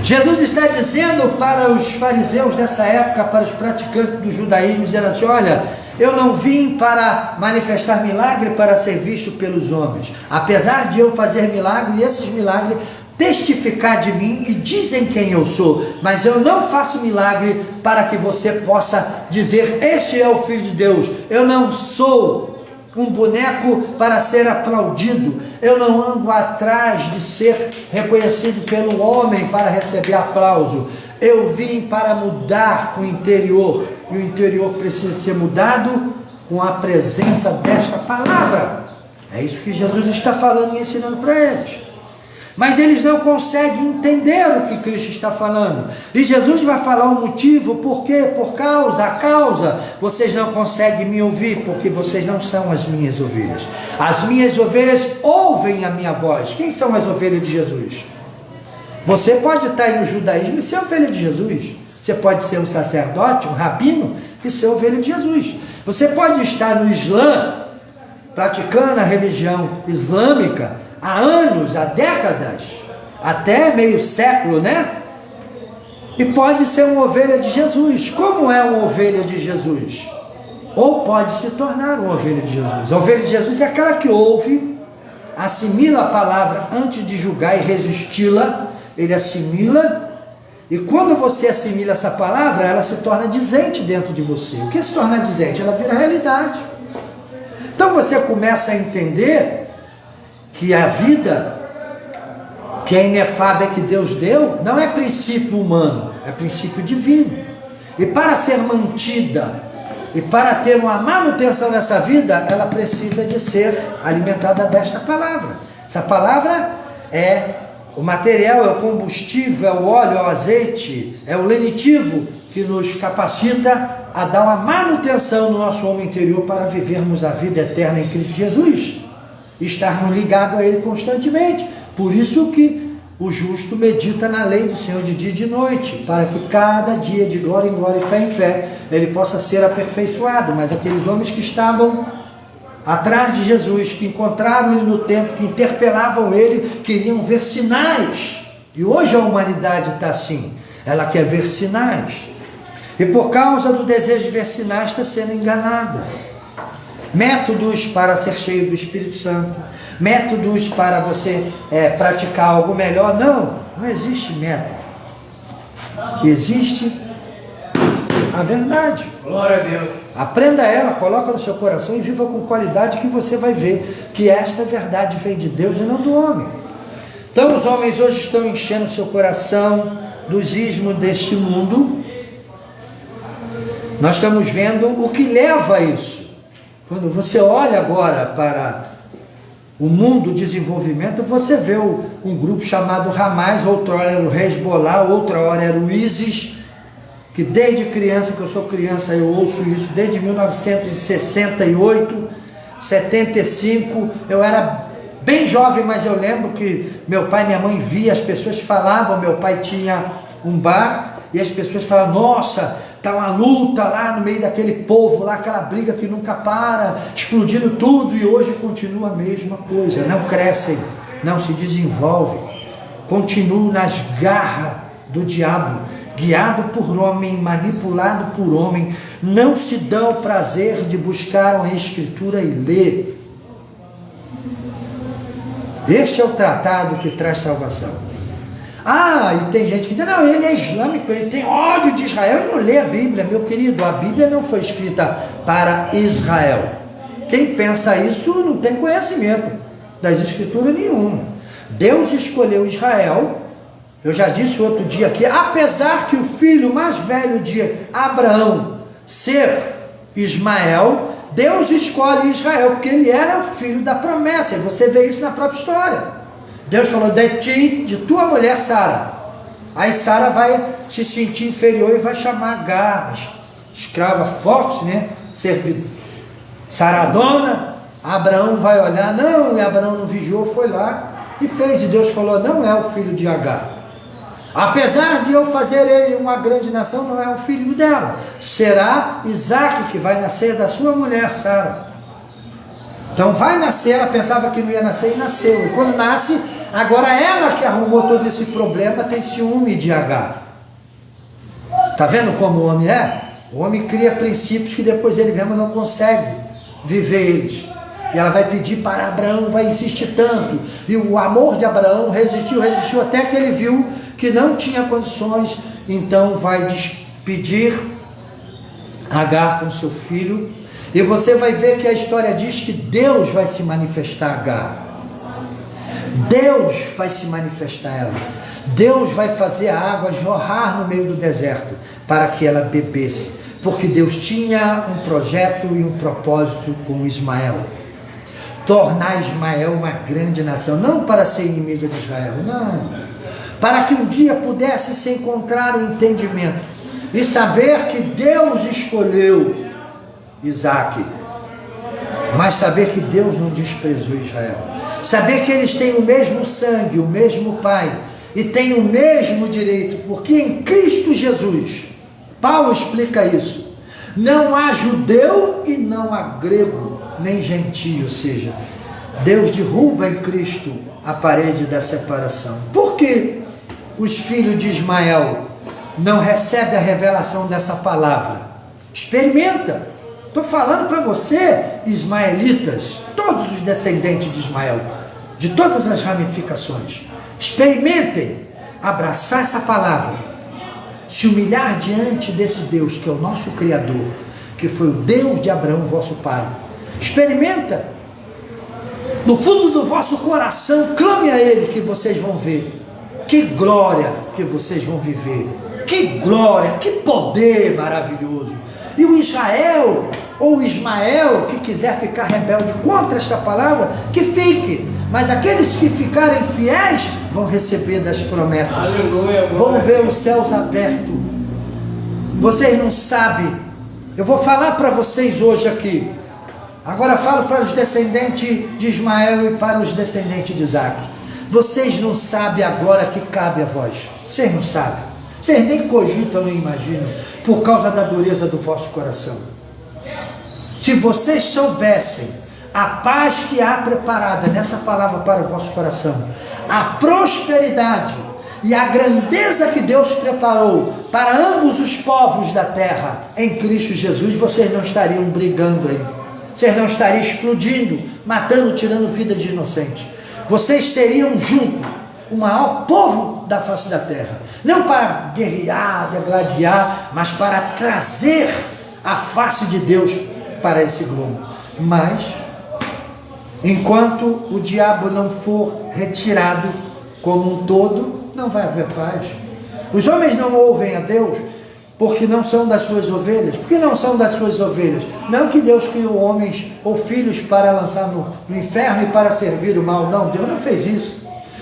Jesus está dizendo para os fariseus dessa época, para os praticantes do judaísmo, dizendo assim: olha, eu não vim para manifestar milagre para ser visto pelos homens, apesar de eu fazer milagre, e esses milagres testificar de mim e dizem quem eu sou, mas eu não faço milagre para que você possa dizer: este é o Filho de Deus. Eu não sou um boneco para ser aplaudido, eu não ando atrás de ser reconhecido pelo homem para receber aplauso. Eu vim para mudar o interior, e o interior precisa ser mudado com a presença desta palavra. É isso que Jesus está falando e ensinando para eles. Mas eles não conseguem entender o que Cristo está falando. E Jesus vai falar o motivo, por quê? A causa, vocês não conseguem me ouvir, porque vocês não são as minhas ovelhas. As minhas ovelhas ouvem a minha voz. Quem são as ovelhas de Jesus? Você pode estar aí no judaísmo e ser ovelha de Jesus. Você pode ser um sacerdote, um rabino, e ser ovelha de Jesus. Você pode estar no Islã, praticando a religião islâmica, há anos, há décadas, até meio século, né? E pode ser uma ovelha de Jesus. Como é uma ovelha de Jesus? Ou pode se tornar uma ovelha de Jesus. A ovelha de Jesus é aquela que ouve, assimila a palavra antes de julgar e resisti-la. Ele assimila, e quando você assimila essa palavra, ela se torna dizente dentro de você. O que se torna dizente? Ela vira realidade. Então você começa a entender que a vida, que é inefável, que Deus deu, não é princípio humano, é princípio divino. E para ser mantida E para ter uma manutenção nessa vida, ela precisa de ser alimentada desta palavra. Essa palavra é o material, é o combustível, é o óleo, é o azeite, é o lenitivo que nos capacita a dar uma manutenção no nosso homem interior para vivermos a vida eterna em Cristo Jesus. Estarmos ligados a Ele constantemente. Por isso que o justo medita na lei do Senhor de dia e de noite, para que cada dia de glória em glória e fé em fé ele possa ser aperfeiçoado. Mas aqueles homens que estavam atrás de Jesus, que encontraram Ele no templo, que interpelavam Ele, queriam ver sinais. E hoje a humanidade está assim, ela quer ver sinais. E por causa do desejo de ver sinais está sendo enganada. Métodos para ser cheio do Espírito Santo, métodos para você praticar algo melhor. Não existe método. Existe a verdade. Glória a Deus. Aprenda ela, coloca no seu coração e viva com qualidade, que você vai ver que esta verdade vem de Deus e não do homem. Então os homens hoje estão enchendo seu coração dos ismos deste mundo. Nós estamos vendo o que leva a isso. Quando você olha agora para o mundo do desenvolvimento, você vê um grupo chamado Hamas, outrora era o Hezbollah, outra hora era o ISIS, que desde criança, que eu sou criança, eu ouço isso, desde 1968, 75, eu era bem jovem, mas eu lembro que meu pai e minha mãe via, as pessoas falavam, meu pai tinha um bar, e as pessoas falavam, nossa, está uma luta lá no meio daquele povo, lá aquela briga que nunca para, explodindo tudo, e hoje continua a mesma coisa, não crescem, não se desenvolvem, continuam nas garras do diabo, guiado por homem, manipulado por homem, não se dão o prazer de buscar a Escritura e ler. Este é o tratado que traz salvação. E tem gente que diz, não, ele é islâmico, ele tem ódio de Israel, ele não lê a Bíblia. Meu querido, a Bíblia não foi escrita para Israel. Quem pensa isso não tem conhecimento das Escrituras nenhuma. Deus escolheu Israel. Eu já disse outro dia aqui, apesar que o filho mais velho de Abraão ser Ismael, Deus escolhe Israel, porque ele era o filho da promessa. Você vê isso na própria história. Deus falou, de ti, de tua mulher Sara. Aí Sara vai se sentir inferior e vai chamar Agar, escrava forte, né? Saradona. Abraão vai olhar, não, e Abraão não vigiou, foi lá e fez. E Deus falou, não é o filho de Agar. Apesar de eu fazer ele uma grande nação, não é o filho dela. Será Isaac que vai nascer da sua mulher, Sara. Então vai nascer, ela pensava que não ia nascer e nasceu. E quando nasce, agora ela que arrumou todo esse problema, tem ciúme de Agar. Está vendo como o homem é? O homem cria princípios que depois ele mesmo não consegue viver eles. E ela vai pedir para Abraão, vai insistir tanto. E o amor de Abraão resistiu, até que ele viu que não tinha condições. Então vai despedir Agar com seu filho. E você vai ver que a história diz que Deus vai se manifestar a Agar. Deus vai se manifestar a ela. Deus vai fazer a água jorrar no meio do deserto para que ela bebesse. Porque Deus tinha um projeto e um propósito com Ismael. Tornar Ismael uma grande nação. Não para ser inimiga de Israel, não. Para que um dia pudesse se encontrar o entendimento. E saber que Deus escolheu Isaac, mas saber que Deus não desprezou Israel, saber que eles têm o mesmo sangue, o mesmo pai, e têm o mesmo direito, porque em Cristo Jesus, Paulo explica isso, não há judeu e não há grego, nem gentio, ou seja, Deus derruba em Cristo a parede da separação. Por que os filhos de Ismael não recebem a revelação dessa palavra? Experimenta. Estou falando para você, ismaelitas, todos os descendentes de Ismael, de todas as ramificações, experimentem abraçar essa palavra, se humilhar diante desse Deus que é o nosso Criador, que foi o Deus de Abraão, vosso pai. Experimenta, no fundo do vosso coração, clame a Ele, que vocês vão ver, que glória que vocês vão viver, que glória, que poder maravilhoso. E o Israel, ou Ismael, que quiser ficar rebelde contra esta palavra, que fique. Mas aqueles que ficarem fiéis vão receber das promessas. Aleluia, vão ver os céus abertos. Vocês não sabem. Eu vou falar para vocês hoje aqui. Agora falo para os descendentes de Ismael e para os descendentes de Isaac. Vocês não sabem agora que cabe a vós. Vocês não sabem. Vocês nem cogitam, nem imaginam, por causa da dureza do vosso coração. Se vocês soubessem a paz que há preparada nessa palavra para o vosso coração, a prosperidade e a grandeza que Deus preparou para ambos os povos da terra em Cristo Jesus, vocês não estariam brigando aí. Vocês não estariam explodindo, matando, tirando vida de inocentes. Vocês seriam junto o maior povo da face da terra. Não para guerrear, degladiar, mas para trazer a face de Deus para esse globo. Mas, enquanto o diabo não for retirado como um todo, não vai haver paz. Os homens não ouvem a Deus porque não são das suas ovelhas. Por que não são das suas ovelhas? Não que Deus criou homens ou filhos para lançar no inferno e para servir o mal. Não, Deus não fez isso.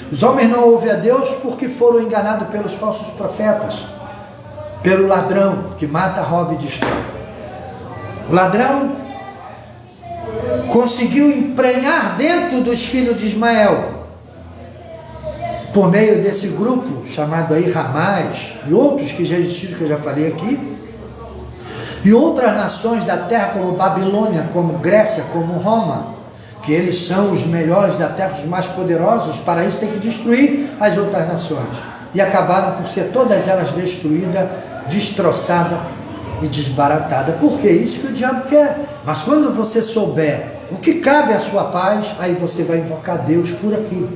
Os homens não ouvem a Deus porque foram enganados pelos falsos profetas, pelo ladrão que mata, rouba e destrói. O ladrão conseguiu emprenhar dentro dos filhos de Ismael, por meio desse grupo chamado aí Ramás e outros que já existiram, que eu já falei aqui, e outras nações da terra como Babilônia, como Grécia, como Roma, que eles são os melhores da terra, os mais poderosos. Para isso tem que destruir as outras nações, e acabaram por ser todas elas destruídas, destroçadas e desbaratadas. Porque é isso que o diabo quer. Mas quando você souber o que cabe à sua paz, aí você vai invocar Deus por aqui.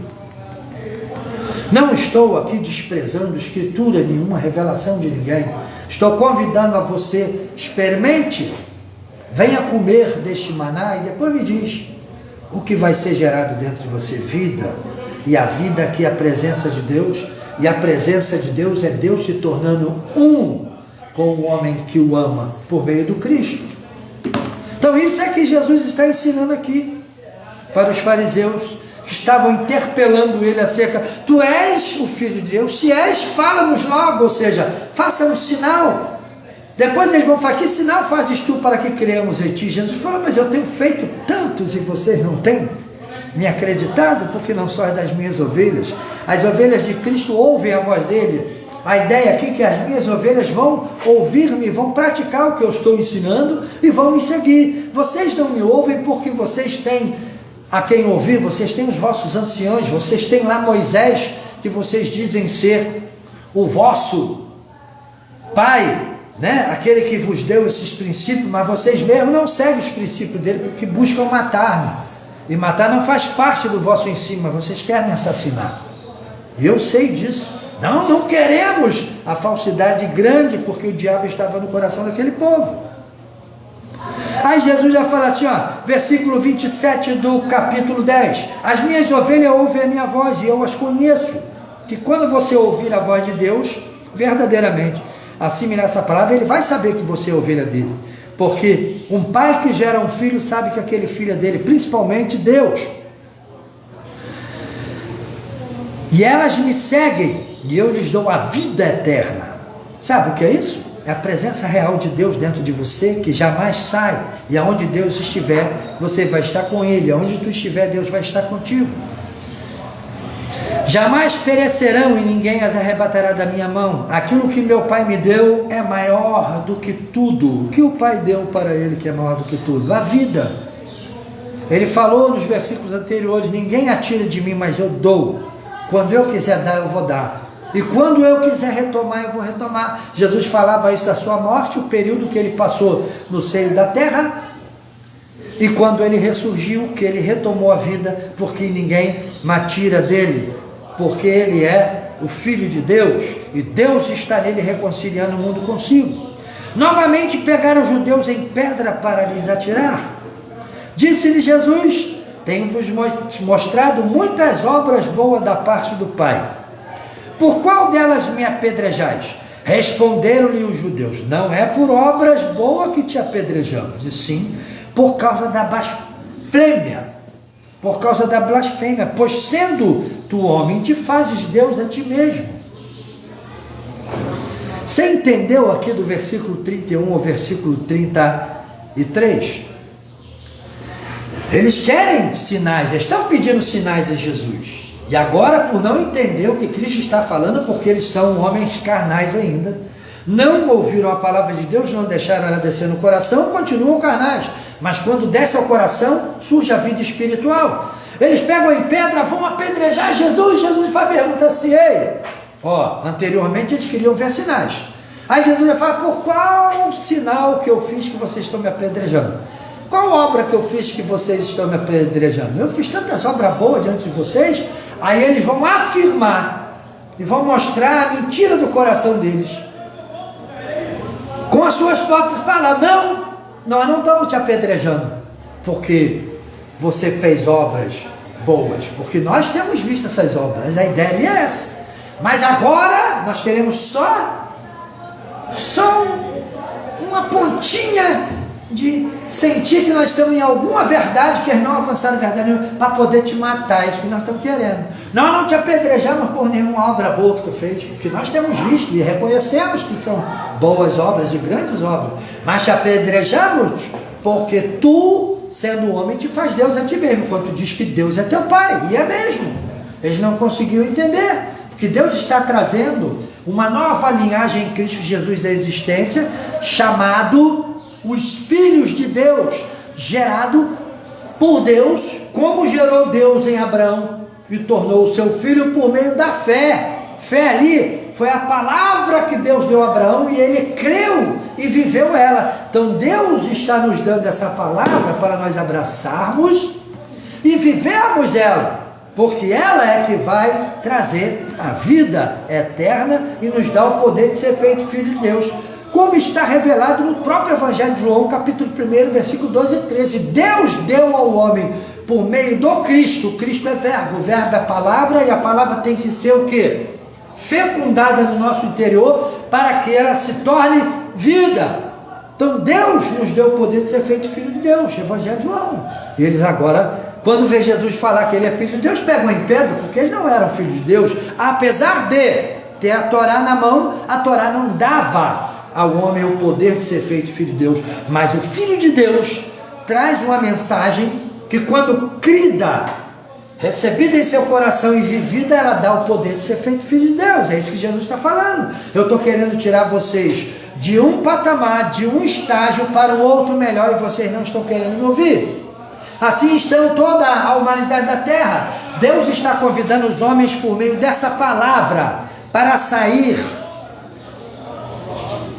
Não estou aqui desprezando escritura nenhuma, revelação de ninguém. Estou convidando a você, experimente, venha comer deste maná e depois me diz o que vai ser gerado dentro de você. Vida. E a vida aqui é a presença de Deus. E a presença de Deus é Deus se tornando um com o homem que o ama por meio do Cristo. Então isso é que Jesus está ensinando aqui para os fariseus que estavam interpelando ele acerca: tu és o Filho de Deus? Se és, fala-nos logo, ou seja, faça-nos sinal. Depois eles vão falar: que sinal fazes tu para que creamos em ti? Jesus falou: mas eu tenho feito tantos e vocês não têm me acreditado, porque não sois das minhas ovelhas. As ovelhas de Cristo ouvem a voz dele. A ideia aqui é que as minhas ovelhas vão ouvir-me, vão praticar o que eu estou ensinando e vão me seguir. Vocês não me ouvem porque vocês têm a quem ouvir, vocês têm os vossos anciãos, vocês têm lá Moisés, que vocês dizem ser o vosso pai, né? Aquele que vos deu esses princípios, mas vocês mesmos não seguem os princípios dele, porque buscam matar-me. E matar não faz parte do vosso ensino, mas vocês querem me assassinar. E eu sei disso. Não queremos a falsidade grande, porque o diabo estava no coração daquele povo. Aí Jesus já fala assim, ó, versículo 27 do capítulo 10. As minhas ovelhas ouvem a minha voz e eu as conheço. Que quando você ouvir a voz de Deus, verdadeiramente, assimilar essa palavra, ele vai saber que você é ovelha dele. Porque um pai que gera um filho sabe que aquele filho é dele, principalmente Deus. E elas me seguem e eu lhes dou a vida eterna. Sabe o que é isso? É a presença real de Deus dentro de você, que jamais sai. E aonde Deus estiver, você vai estar com Ele. Aonde tu estiver, Deus vai estar contigo. Jamais perecerão e ninguém as arrebatará da minha mão. Aquilo que meu Pai me deu é maior do que tudo. O que o Pai deu para ele que é maior do que tudo? A vida. Ele falou nos versículos anteriores: ninguém atira de mim, mas eu dou. Quando eu quiser dar, eu vou dar. E quando eu quiser retomar, eu vou retomar. Jesus falava isso da sua morte, o período que ele passou no seio da terra, e quando ele ressurgiu, que ele retomou a vida, porque ninguém matira dele, porque ele é o Filho de Deus, e Deus está nele reconciliando o mundo consigo. Novamente pegaram os judeus em pedra para lhes atirar. Disse-lhe Jesus: tenho-vos mostrado muitas obras boas da parte do Pai. Por qual delas me apedrejais? Responderam-lhe os judeus: não é por obras boas que te apedrejamos, e sim por causa da blasfêmia. Por causa da blasfêmia, pois sendo tu homem, te fazes Deus a ti mesmo. Você entendeu aqui do versículo 31 ao versículo 33? Eles querem sinais, eles estão pedindo sinais a Jesus. E agora, por não entender o que Cristo está falando, porque eles são homens carnais ainda, não ouviram a palavra de Deus, não deixaram ela descer no coração, continuam carnais. Mas quando desce ao coração, surge a vida espiritual. Eles pegam em pedra, vão apedrejar Jesus. Jesus faz pergunta assim: ei, anteriormente eles queriam ver sinais. Aí Jesus vai falar: por qual sinal que eu fiz que vocês estão me apedrejando? Qual obra que eu fiz que vocês estão me apedrejando? Eu fiz tantas obras boas diante de vocês. Aí eles vão afirmar e vão mostrar a mentira do coração deles, com as suas próprias palavras. Não, nós não estamos te apedrejando porque você fez obras boas, porque nós temos visto essas obras, a ideia é essa. Mas agora nós queremos só uma pontinha de sentir que nós estamos em alguma verdade, que eles não alcançaram a verdade nenhuma, para poder te matar. É isso que nós estamos querendo. Nós não te apedrejamos por nenhuma obra boa que tu fez, porque nós temos visto e reconhecemos que são boas obras e grandes obras, mas te apedrejamos porque tu, sendo homem, te faz Deus a ti mesmo, quando tu diz que Deus é teu pai, e é mesmo. Eles não conseguiram entender, porque Deus está trazendo uma nova linhagem em Cristo Jesus à existência, chamado os filhos de Deus, gerado por Deus, como gerou Deus em Abraão e tornou o seu filho por meio da fé. Fé ali foi a palavra que Deus deu a Abraão e ele creu e viveu ela. Então Deus está nos dando essa palavra para nós abraçarmos e vivermos ela, porque ela é que vai trazer a vida eterna e nos dá o poder de ser feito filho de Deus, como está revelado no próprio Evangelho de João, capítulo 1, versículo 12 e 13. Deus deu ao homem, por meio do Cristo, o Cristo é verbo, o verbo é palavra, e a palavra tem que ser o quê? Fecundada no nosso interior, para que ela se torne vida. Então Deus nos deu o poder de ser feito filho de Deus, Evangelho de João. E eles agora, quando vê Jesus falar que ele é filho de Deus, pegam em pedra, porque eles não eram filhos de Deus, apesar de ter a Torá na mão. A Torá não dava ao homem o poder de ser feito filho de Deus, mas o Filho de Deus traz uma mensagem que, quando crida, recebida em seu coração e vivida, ela dá o poder de ser feito filho de Deus. É isso que Jesus está falando. Eu estou querendo tirar vocês de um patamar, de um estágio para um outro melhor, e vocês não estão querendo me ouvir. Assim estão toda a humanidade da terra. Deus está convidando os homens por meio dessa palavra para sair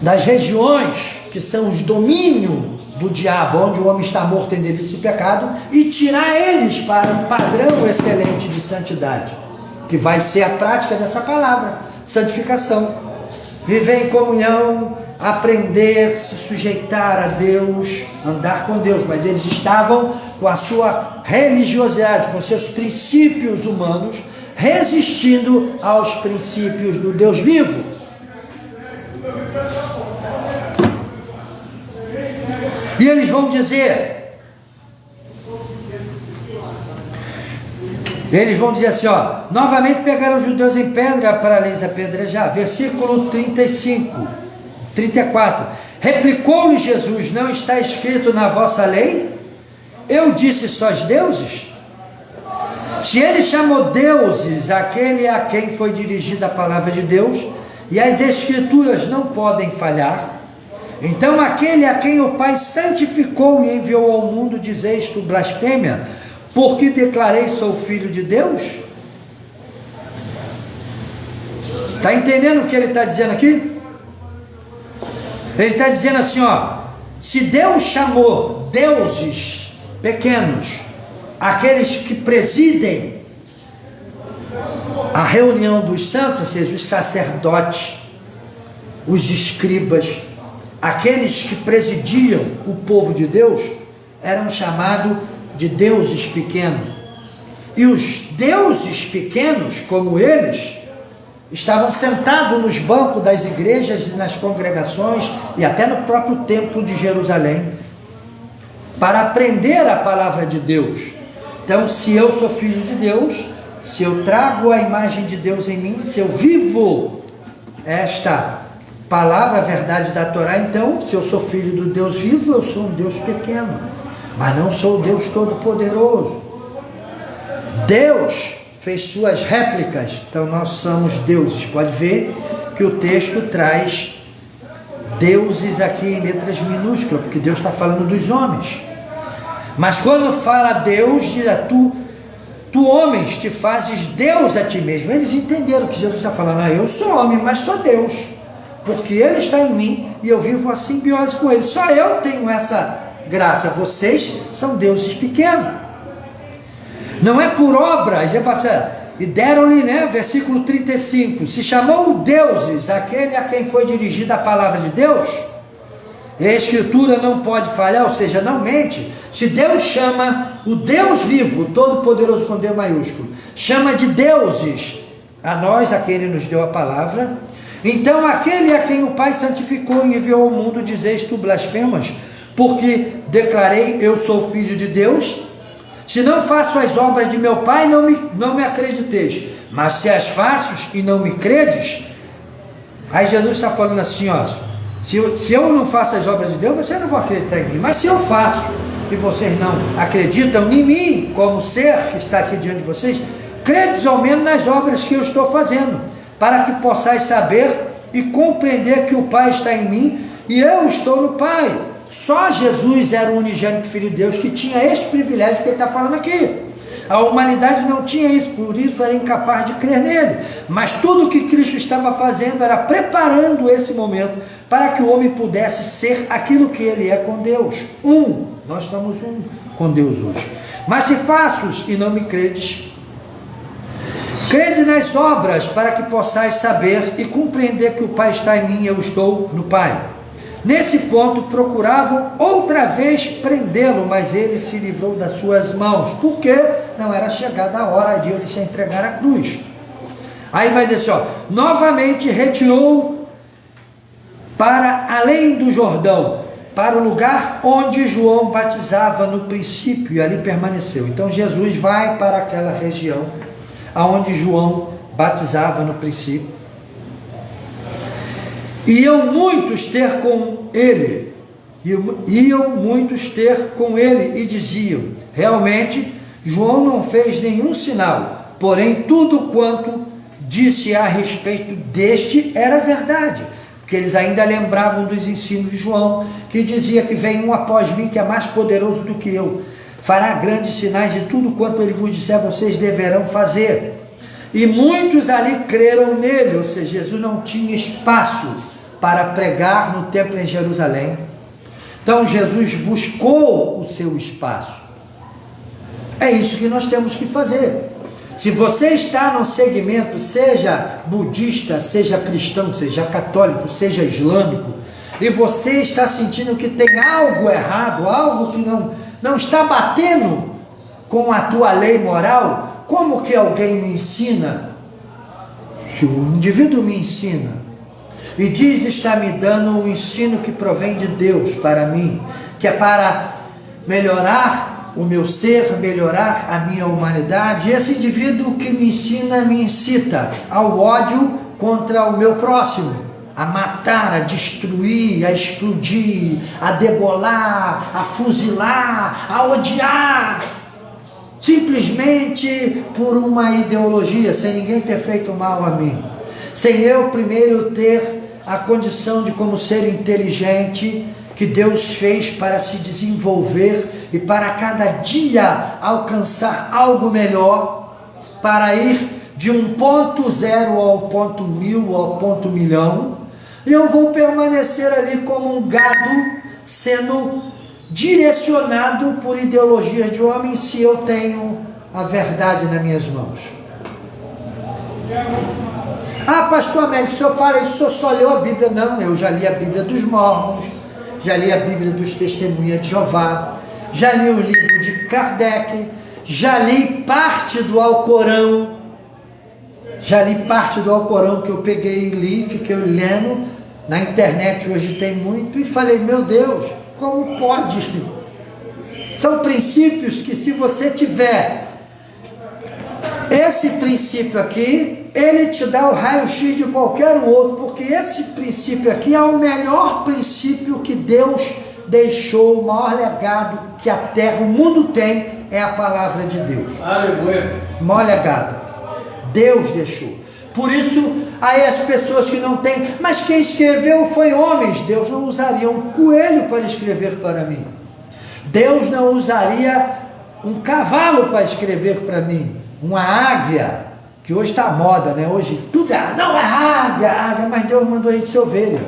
das regiões que são os domínios do diabo, onde o homem está morto em delitos e pecado, e tirar eles para um padrão excelente de santidade, que vai ser a prática dessa palavra, santificação, viver em comunhão, aprender, se sujeitar a Deus, andar com Deus. Mas eles estavam com a sua religiosidade, com seus princípios humanos, resistindo aos princípios do Deus vivo. E eles vão dizer assim, novamente pegaram os judeus em pedra para lhes apedrejar. Versículo 34. Replicou-lhe Jesus: não está escrito na vossa lei? Eu disse: sós deuses? Se ele chamou deuses aquele a quem foi dirigida a palavra de Deus, e as escrituras não podem falhar, então aquele a quem o Pai santificou e enviou ao mundo, dizeis tu blasfêmia, porque declarei sou filho de Deus? Está entendendo o que ele está dizendo aqui? Ele está dizendo assim, se Deus chamou deuses pequenos, aqueles que presidem a reunião dos santos, ou seja, os sacerdotes, os escribas, aqueles que presidiam o povo de Deus, eram chamados de deuses pequenos. E os deuses pequenos, como eles estavam sentados nos bancos das igrejas e nas congregações e até no próprio templo de Jerusalém para aprender a palavra de Deus. Então, se eu sou filho de Deus, se eu trago a imagem de Deus em mim, se eu vivo esta palavra, a verdade da Torá, então, se eu sou filho do Deus vivo, eu sou um Deus pequeno, mas não sou o Deus todo-poderoso. Deus fez suas réplicas, então nós somos deuses. Pode ver que o texto traz deuses aqui em letras minúsculas, porque Deus está falando dos homens. Mas quando fala Deus, diz: tu homens te fazes Deus a ti mesmo. Eles entenderam que Jesus está falando: eu sou homem, mas sou Deus, porque Ele está em mim e eu vivo a simbiose com Ele. Só eu tenho essa graça, vocês são deuses pequenos. Não é por obras, e deram-lhe, versículo 35, se chamou deuses aquele a quem foi dirigida a palavra de Deus. A Escritura não pode falhar, ou seja, não mente. Se Deus chama o Deus vivo, todo-poderoso com D maiúsculo, chama de deuses a nós, a quem Ele nos deu a palavra, então aquele a quem o Pai santificou e enviou ao mundo, dizeis tu blasfemas, porque declarei: eu sou filho de Deus. Se não faço as obras de meu Pai, não me acrediteis. Mas se as faço e não me credes, aí Jesus está falando assim, ó: se eu não faço as obras de Deus, vocês não vão acreditar em mim. Mas se eu faço e vocês não acreditam em mim, como ser que está aqui diante de vocês, credes ao menos nas obras que eu estou fazendo, para que possais saber e compreender que o Pai está em mim e eu estou no Pai. Só Jesus era o unigênito Filho de Deus que tinha este privilégio que ele está falando aqui. A humanidade não tinha isso, por isso era incapaz de crer nele. Mas tudo o que Cristo estava fazendo era preparando esse momento para que o homem pudesse ser aquilo que ele é com Deus. Nós estamos com Deus hoje. Mas se faço e não me credes, crede nas obras, para que possais saber e compreender que o Pai está em mim e eu estou no Pai. Nesse ponto procuravam outra vez prendê-lo, mas ele se livrou das suas mãos, porque não era chegada a hora de ele se entregar à cruz. Aí vai dizer assim, novamente retirou para além do Jordão, para o lugar onde João batizava no princípio, e ali permaneceu. Então Jesus vai para aquela região onde João batizava no princípio. Iam muitos ter com ele e diziam: realmente João não fez nenhum sinal, porém tudo quanto disse a respeito deste era verdade, porque eles ainda lembravam dos ensinos de João, que dizia que vem um após mim que é mais poderoso do que eu, fará grandes sinais, e tudo quanto ele vos disser vocês deverão fazer. E muitos ali creram nele, ou seja, Jesus não tinha espaço para pregar no templo em Jerusalém. Então Jesus buscou o seu espaço. É isso que nós temos que fazer. Se você está num segmento, seja budista, seja cristão, seja católico, seja islâmico, e você está sentindo que tem algo errado, algo que não está batendo com a tua lei moral, como que alguém me ensina? Se o indivíduo me ensina e diz estar me dando um ensino que provém de Deus para mim, que é para melhorar o meu ser, melhorar a minha humanidade, esse indivíduo que me ensina, me incita ao ódio contra o meu próximo, a matar, a destruir, a explodir, a debolar, a fuzilar, a odiar, simplesmente por uma ideologia, sem ninguém ter feito mal a mim, sem eu primeiro ter a condição de, como ser inteligente que Deus fez para se desenvolver e para cada dia alcançar algo melhor, para ir de um ponto zero ao ponto 1000, ao ponto 1.000.000, e eu vou permanecer ali como um gado sendo direcionado por ideologias de homens, se eu tenho a verdade nas minhas mãos. Pastor Américo, o senhor fala isso, o senhor só leu a Bíblia? Não, eu já li a Bíblia dos Mormons, já li a Bíblia dos Testemunhas de Jeová, já li o livro de Kardec, já li parte do Alcorão, Já li parte do Alcorão que eu peguei e li, fiquei lendo, na internet hoje tem muito, e falei, meu Deus, como pode? São princípios que se você tiver esse princípio aqui, ele te dá o raio-x de qualquer outro, porque esse princípio aqui é o melhor princípio que Deus deixou, o maior legado que a terra, o mundo tem, é a palavra de Deus. Aleluia. O maior legado, Deus deixou. Por isso, aí as pessoas que não têm, mas quem escreveu foi homens, Deus não usaria um coelho para escrever para mim. Deus não usaria um cavalo para escrever para mim, uma águia, que hoje está à moda, né? Hoje tudo é, não é águia, mas Deus mandou a gente ser ovelha.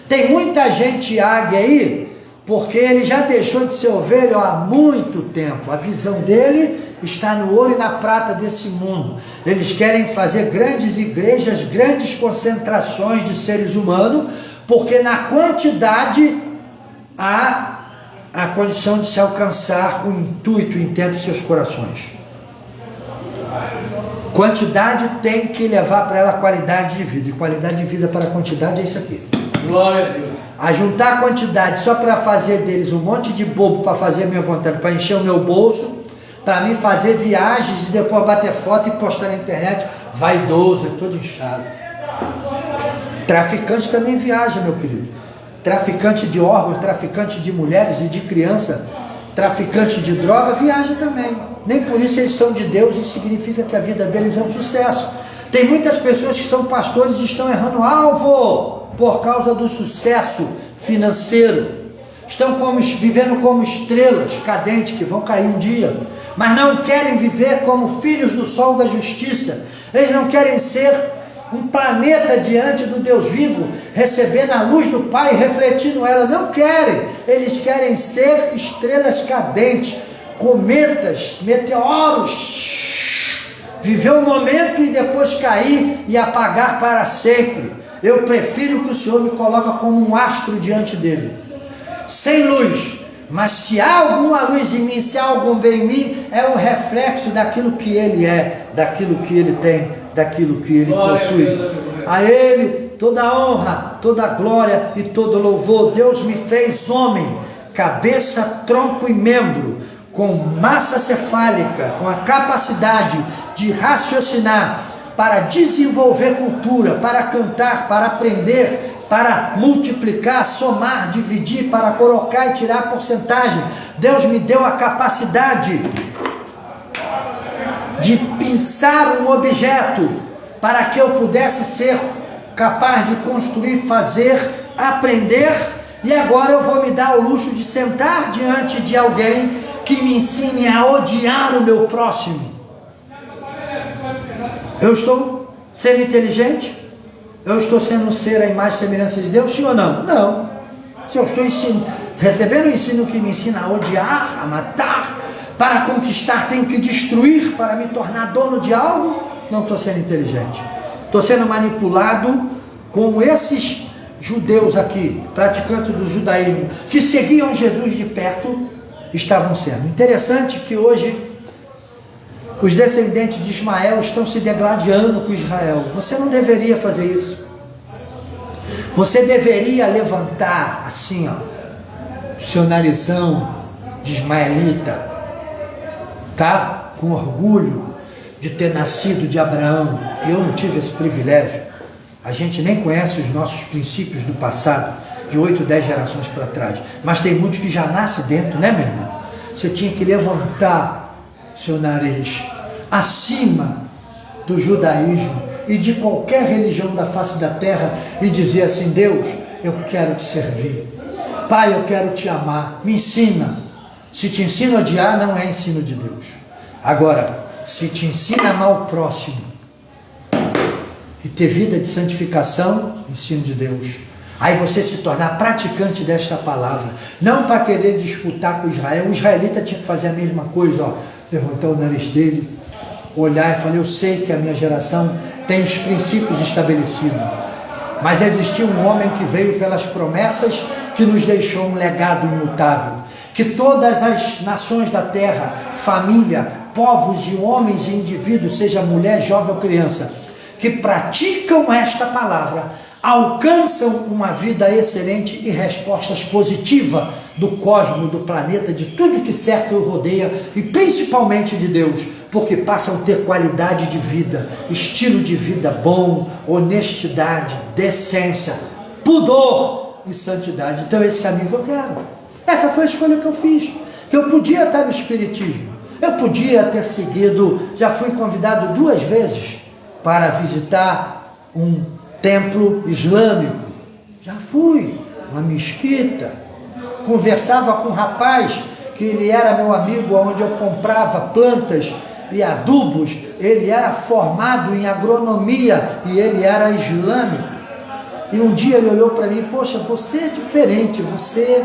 Tem muita gente águia aí, porque ele já deixou de ser ovelha há muito tempo. A visão dele está no ouro e na prata desse mundo. Eles querem fazer grandes igrejas, grandes concentrações de seres humanos, porque na quantidade há a condição de se alcançar o intuito, o intento dos seus corações. Quantidade tem que levar para ela qualidade de vida, e qualidade de vida para a quantidade é isso aqui. Glória a Deus. A juntar a quantidade só para fazer deles um monte de bobo para fazer a minha vontade, para encher o meu bolso, para mim fazer viagens e depois bater foto e postar na internet, vaidoso, todo inchado. Traficante também viaja, meu querido. Traficante de órgãos, traficante de mulheres e de criança, traficante de droga, viaja também. Nem por isso eles são de Deus, isso significa que a vida deles é um sucesso. Tem muitas pessoas que são pastores e estão errando alvo por causa do sucesso financeiro. Estão vivendo como estrelas cadentes que vão cair um dia, mas não querem viver como filhos do sol da justiça. Eles não querem ser um planeta diante do Deus vivo, recebendo a luz do Pai e refletindo ela. Não querem. Eles querem ser estrelas cadentes, cometas, meteoros, viver um momento e depois cair e apagar para sempre. Eu prefiro que o Senhor me coloque como um astro diante dele, sem luz, mas se há alguma luz em mim, se há algum bem em mim, é um reflexo daquilo que ele é, daquilo que ele tem, daquilo que ele possui. A ele toda a honra, toda a glória e todo louvor. Deus me fez homem, cabeça, tronco e membro, com massa cefálica, com a capacidade de raciocinar, para desenvolver cultura, para cantar, para aprender, para multiplicar, somar, dividir, para colocar e tirar porcentagem. Deus me deu a capacidade de pensar um objeto, para que eu pudesse ser capaz de construir, fazer, aprender, e agora eu vou me dar o luxo de sentar diante de alguém que me ensine a odiar o meu próximo. Eu estou sendo inteligente? Eu estou sendo um ser à imagem e semelhança de Deus, sim ou não? Não. Se eu estou recebendo o ensino que me ensina a odiar, a matar, para conquistar tenho que destruir para me tornar dono de algo, não estou sendo inteligente. Estou sendo manipulado como esses judeus aqui, praticantes do judaísmo, que seguiam Jesus de perto, estavam sendo. Interessante que hoje os descendentes de Ismael estão se degladiando com Israel. Você não deveria fazer isso. Você deveria levantar assim, ó, seu narizão de ismaelita, tá? Com orgulho de ter nascido de Abraão. E eu não tive esse privilégio. A gente nem conhece os nossos princípios do passado, de 8, 10 gerações para trás. Mas tem muitos que já nascem dentro, né, meu irmão? Você tinha que levantar seu nariz acima do judaísmo e de qualquer religião da face da terra e dizer assim: Deus, eu quero te servir. Pai, eu quero te amar. Me ensina. Se te ensina a odiar, não é ensino de Deus. Agora, se te ensina a amar o próximo e ter vida de santificação, ensino de Deus. Aí você se tornar praticante desta palavra, não para querer disputar com Israel. O israelita tinha que fazer a mesma coisa, ó, levantar o nariz dele, olhar e falar: eu sei que a minha geração tem os princípios estabelecidos, mas existiu um homem que veio pelas promessas, que nos deixou um legado imutável, que todas as nações da terra, família, povos e homens e indivíduos, seja mulher, jovem ou criança, que praticam esta palavra alcançam uma vida excelente e respostas positivas do cosmos, do planeta, de tudo que cerca e o rodeia, e principalmente de Deus, porque passam a ter qualidade de vida, estilo de vida bom, honestidade, decência, pudor e santidade. Então esse caminho que eu quero. Essa foi a escolha que eu fiz, que eu podia estar no Espiritismo, eu podia ter seguido, já fui convidado 2 vezes para visitar um templo islâmico, já fui, uma mesquita, conversava com um rapaz, que ele era meu amigo, onde eu comprava plantas e adubos, ele era formado em agronomia e ele era islâmico, e um dia ele olhou para mim, poxa, você é diferente, você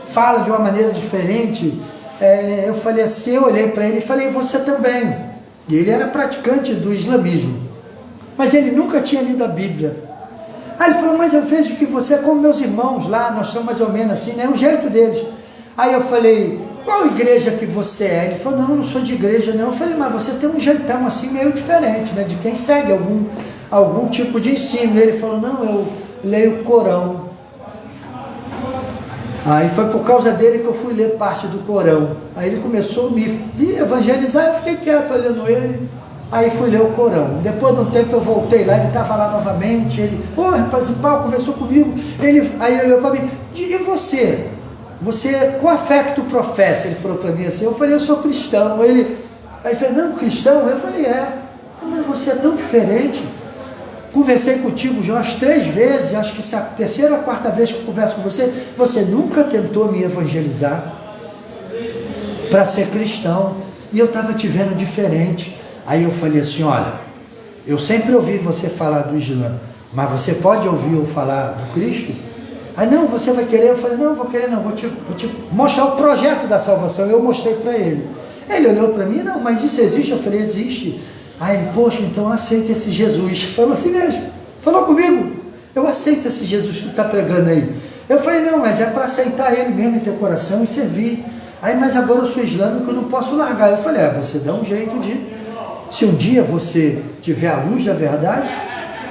fala de uma maneira diferente, eu falei assim, eu olhei para ele e falei, você também, e ele era praticante do islamismo, mas ele nunca tinha lido a Bíblia. Aí ele falou, mas eu vejo que você é como meus irmãos lá, nós somos mais ou menos assim, né? O jeito deles. Aí eu falei, qual igreja que você é? Ele falou, não, eu não sou de igreja não. Eu falei, mas você tem um jeitão assim meio diferente, né? De quem segue algum tipo de ensino. Ele falou, não, eu leio o Corão. Aí foi por causa dele que eu fui ler parte do Corão. Aí ele começou a me evangelizar, eu fiquei quieto olhando ele. Aí fui ler o Corão. Depois de um tempo eu voltei lá, ele estava lá novamente, ele, rapaz, o Paulo conversou comigo, aí ele olhou para mim, e você? Qual a fé que tu professa? Ele falou para mim assim, eu falei, eu sou cristão. Aí ele falou, não, cristão? Eu falei, mas você é tão diferente. Conversei contigo já umas 3 vezes, acho que essa é a 3ª ou 4ª vez que eu converso com você, você nunca tentou me evangelizar para ser cristão, e eu estava te vendo diferente. Aí eu falei assim, olha, eu sempre ouvi você falar do Islã, mas você pode ouvir eu falar do Cristo? Aí não, você vai querer? Eu falei, não, vou querer não, vou te mostrar o projeto da salvação. Eu mostrei para ele. Ele olhou para mim, não, mas isso existe? Eu falei, existe. Aí ele, poxa, então aceita esse Jesus. Falou assim mesmo, falou comigo, eu aceito esse Jesus que tu está pregando aí. Eu falei, não, mas é para aceitar ele mesmo em teu coração e servir. Aí, mas agora eu sou islâmico, eu não posso largar. Eu falei, você dá um jeito de... Se um dia você tiver a luz da verdade,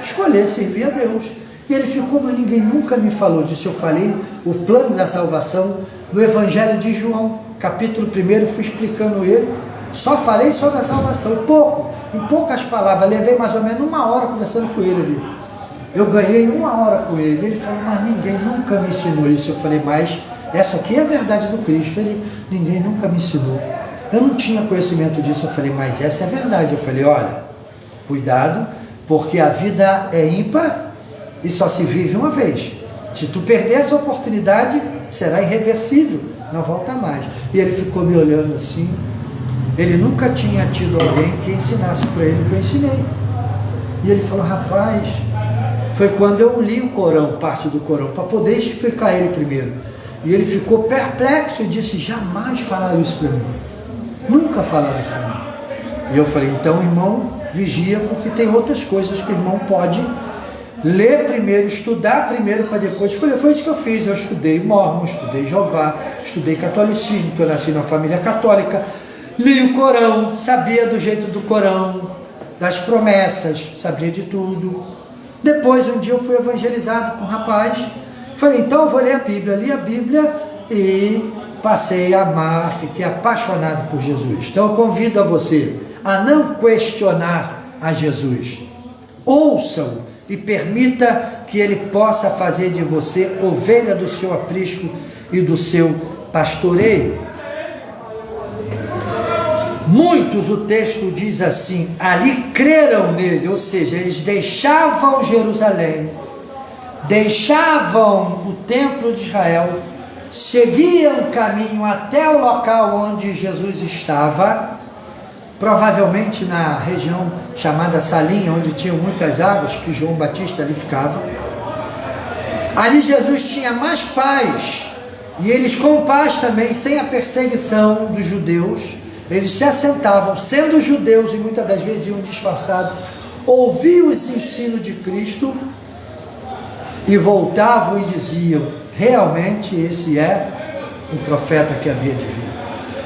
escolher servir a Deus. E ele ficou, mas ninguém nunca me falou disso. Eu falei o plano da salvação no Evangelho de João, capítulo 1, fui explicando ele, só falei sobre a salvação, em poucas palavras, levei mais ou menos 1 hora conversando com ele ali. Eu ganhei 1 hora com ele, ele falou, mas ninguém nunca me ensinou isso. Eu falei, mas essa aqui é a verdade do Cristo. Ninguém nunca me ensinou. Eu não tinha conhecimento disso. Eu falei, mas essa é a verdade. Eu falei, olha, cuidado, porque a vida é ímpar e só se vive uma vez. Se tu perder essa oportunidade, será irreversível, não volta mais. E ele ficou me olhando assim. Ele nunca tinha tido alguém que ensinasse para ele o que eu ensinei. E ele falou, rapaz, foi quando eu li o Corão, parte do Corão, para poder explicar ele primeiro. E ele ficou perplexo e disse, jamais falaram isso para mim. Nunca falaram isso para mim. E eu falei, então, irmão, vigia, porque tem outras coisas que o irmão pode ler primeiro, estudar primeiro, para depois escolher. Foi isso que eu fiz. Eu estudei Mórmon, estudei Jeová, estudei catolicismo, que eu nasci numa família católica, li o Corão, sabia do jeito do Corão, das promessas, sabia de tudo. Depois, um dia eu fui evangelizado com um rapaz, falei, então eu vou ler a Bíblia. Li a Bíblia e passei a amar, fiquei apaixonado por Jesus. Então eu convido a você a não questionar a Jesus. Ouça-o e permita que ele possa fazer de você ovelha do seu aprisco e do seu pastoreio. Muitos, o texto diz assim, ali creram nele, ou seja, eles deixavam Jerusalém, deixavam o templo de Israel, seguiam o caminho até o local onde Jesus estava, provavelmente na região chamada Salim, onde tinham muitas águas, que João Batista ali ficava. Ali Jesus tinha mais paz, e eles com paz também, sem a perseguição dos judeus, eles se assentavam, sendo judeus, e muitas das vezes iam disfarçados, ouviam esse ensino de Cristo, e voltavam e diziam, realmente esse é o profeta que havia de vir.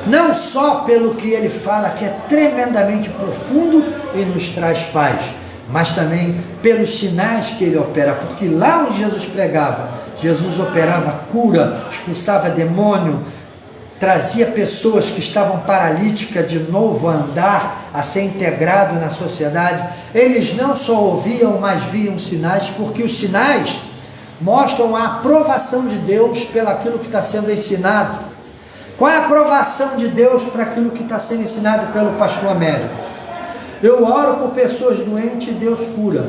Não só pelo que ele fala, que é tremendamente profundo e nos traz paz, mas também pelos sinais que ele opera, porque lá onde Jesus pregava, Jesus operava cura, expulsava demônio, trazia pessoas que estavam paralíticas de novo a andar, a ser integrado na sociedade. Eles não só ouviam, mas viam sinais, porque os sinais mostram a aprovação de Deus pelaquilo que está sendo ensinado. Qual é a aprovação de Deus para aquilo que está sendo ensinado pelo pastor Américo? Eu oro por pessoas doentes e Deus cura.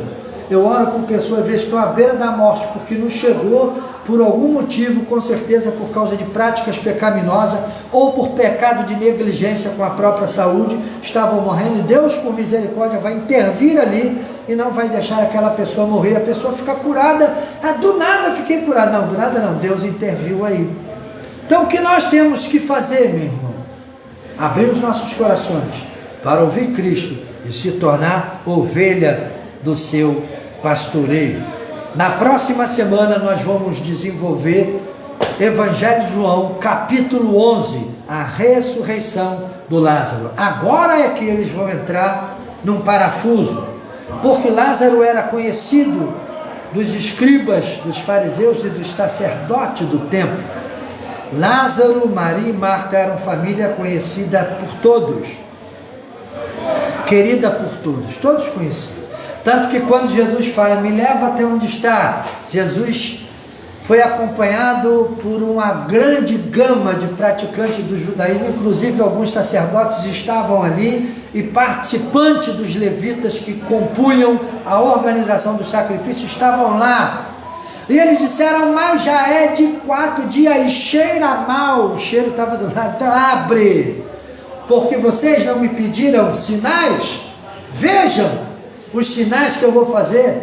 Eu oro por pessoas, às vezes estão à beira da morte, porque não chegou por algum motivo, com certeza por causa de práticas pecaminosas, ou por pecado de negligência com a própria saúde, estavam morrendo, e Deus, por misericórdia, vai intervir ali, e não vai deixar aquela pessoa morrer, a pessoa fica curada. Do nada fiquei curado. Não, do nada não, Deus interviu aí. Então o que nós temos que fazer, meu irmão? Abrir os nossos corações para ouvir Cristo e se tornar ovelha do seu pastoreio. Na próxima semana nós vamos desenvolver Evangelho de João, capítulo 11, a ressurreição do Lázaro. Agora é que eles vão entrar num parafuso, porque Lázaro era conhecido dos escribas, dos fariseus e dos sacerdotes do templo. Lázaro, Maria e Marta eram família conhecida por todos, querida por todos conheciam. Tanto que quando Jesus fala, me leva até onde está, Jesus foi acompanhado por uma grande gama de praticantes do judaísmo, inclusive alguns sacerdotes estavam ali, e participantes dos levitas que compunham a organização do sacrifício estavam lá. E eles disseram, mas já é de 4 dias e cheira mal. O cheiro estava do lado. Então abre, porque vocês não me pediram sinais. Vejam os sinais que eu vou fazer,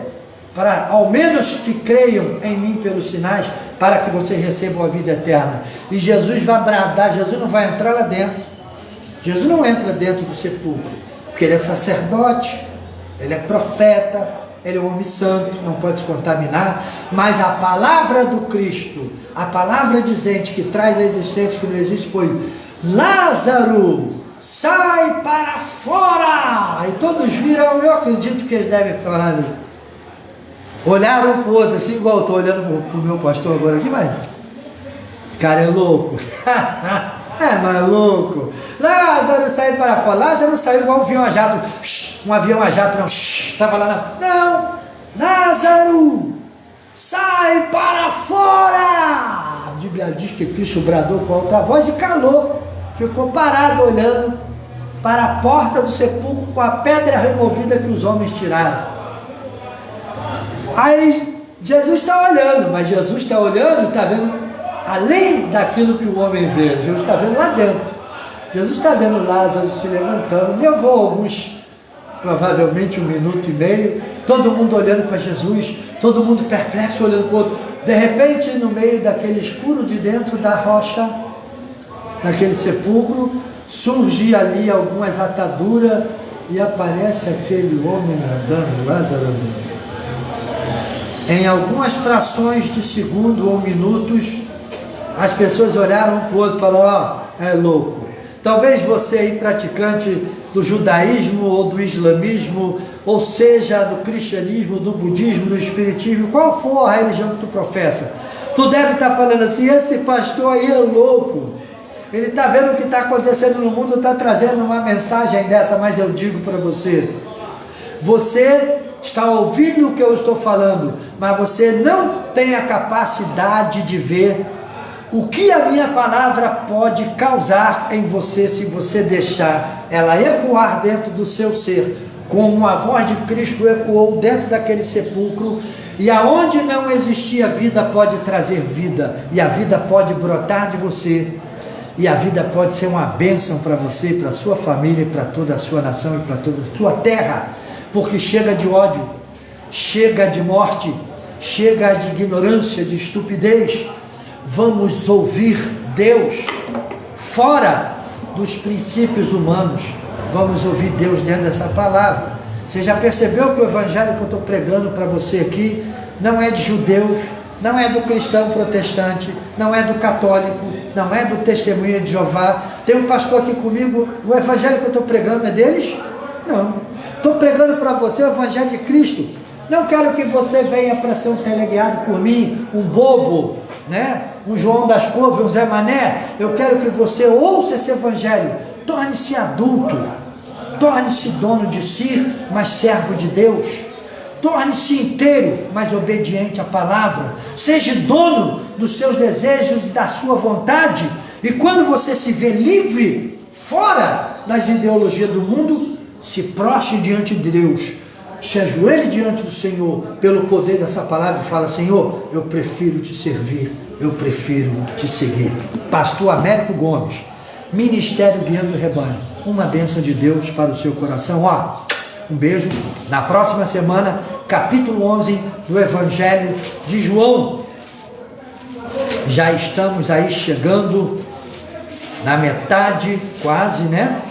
para ao menos que creiam em mim pelos sinais, para que vocês recebam a vida eterna. E Jesus vai bradar, Jesus não vai entrar lá dentro. Jesus não entra dentro do sepulcro, porque ele é sacerdote, ele é profeta, ele é um homem santo, não pode se contaminar, mas a palavra do Cristo, a palavra dizente que traz a existência que não existe, foi: Lázaro, sai para fora! E todos viram, eu acredito que eles devem falar, olharam um para o outro, assim, igual eu estou olhando para o meu pastor agora aqui, mas esse cara é louco. É maluco. Lázaro saiu para fora. Lázaro não saiu igual um avião a jato. Um avião a jato não. Estava lá não. Lázaro, sai para fora. A Bíblia diz que Cristo bradou com alta voz e calou. Ficou parado olhando para a porta do sepulcro com a pedra removida que os homens tiraram. Aí Jesus está olhando, mas Jesus está olhando e está vendo além daquilo que o homem vê. Jesus está vendo lá dentro. Jesus está vendo Lázaro se levantando. Levou alguns, provavelmente 1 minuto e meio, todo mundo olhando para Jesus, todo mundo perplexo olhando para o outro. De repente, no meio daquele escuro de dentro da rocha, naquele sepulcro, surge ali algumas ataduras e aparece aquele homem andando, Lázaro andando. Em algumas frações de segundo ou minutos, as pessoas olharam um para o outro e falaram: é louco. Talvez você aí, praticante do judaísmo ou do islamismo, ou seja, do cristianismo, do budismo, do espiritismo, qual for a religião que tu professa, tu deve estar falando assim: esse pastor aí é louco, ele está vendo o que está acontecendo no mundo, está trazendo uma mensagem dessa. Mas eu digo para você, você está ouvindo o que eu estou falando, mas você não tem a capacidade de ver o que a minha palavra pode causar em você, se você deixar ela ecoar dentro do seu ser, como a voz de Cristo ecoou dentro daquele sepulcro, e aonde não existia vida pode trazer vida, e a vida pode brotar de você, e a vida pode ser uma bênção para você, para a sua família, para toda a sua nação e para toda a sua terra, porque chega de ódio, chega de morte, chega de ignorância, de estupidez. Vamos ouvir Deus fora dos princípios humanos. Vamos ouvir Deus dentro dessa palavra. Você já percebeu que o evangelho que eu estou pregando para você aqui não é de judeus, não é do cristão protestante, não é do católico, não é do testemunha de Jeová. Tem um pastor aqui comigo, o evangelho que eu estou pregando é deles? Não. Estou pregando para você o Evangelho de Cristo. Não quero que você venha para ser um teleguiado por mim, um bobo, né? Um João das Couves, um Zé Mané. Eu quero que você ouça esse Evangelho. Torne-se adulto. Torne-se dono de si, mas servo de Deus. Torne-se inteiro, mas obediente à palavra. Seja dono dos seus desejos e da sua vontade. E quando você se vê livre, fora das ideologias do mundo, se prostre diante de Deus. Se ajoelhe diante do Senhor, pelo poder dessa palavra, e fala: Senhor, eu prefiro te servir, eu prefiro te seguir. Pastor Américo Gomes, Ministério Guiando o Rebanho. Uma bênção de Deus para o seu coração. Ó, um beijo. Na próxima semana, capítulo 11 do Evangelho de João. Já estamos aí chegando na metade, quase, né?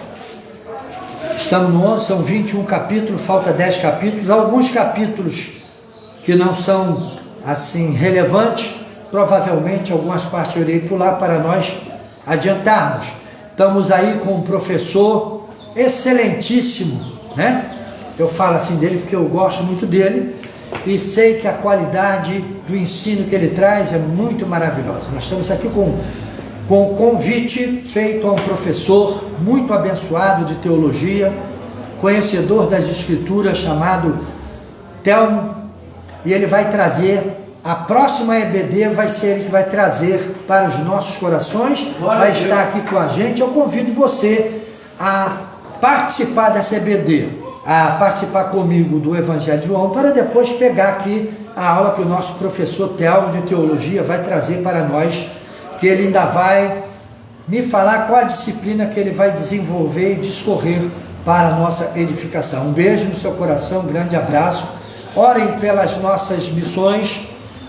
Estamos no 11, são 21 capítulos, falta 10 capítulos. Alguns capítulos que não são assim relevantes, provavelmente algumas partes eu irei pular para nós adiantarmos. Estamos aí com um professor excelentíssimo, né? Eu falo assim dele porque eu gosto muito dele e sei que a qualidade do ensino que ele traz é muito maravilhosa. Nós estamos aqui com o convite feito a um professor muito abençoado de teologia, conhecedor das escrituras, chamado Telmo, e ele vai trazer, a próxima EBD vai ser ele que vai trazer para os nossos corações, vai estar aqui com a gente. Eu convido você a participar dessa EBD, a participar comigo do Evangelho de João, para depois pegar aqui a aula que o nosso professor Telmo de teologia vai trazer para nós, que ele ainda vai me falar qual a disciplina que ele vai desenvolver e discorrer para a nossa edificação. Um beijo no seu coração, um grande abraço. Orem pelas nossas missões,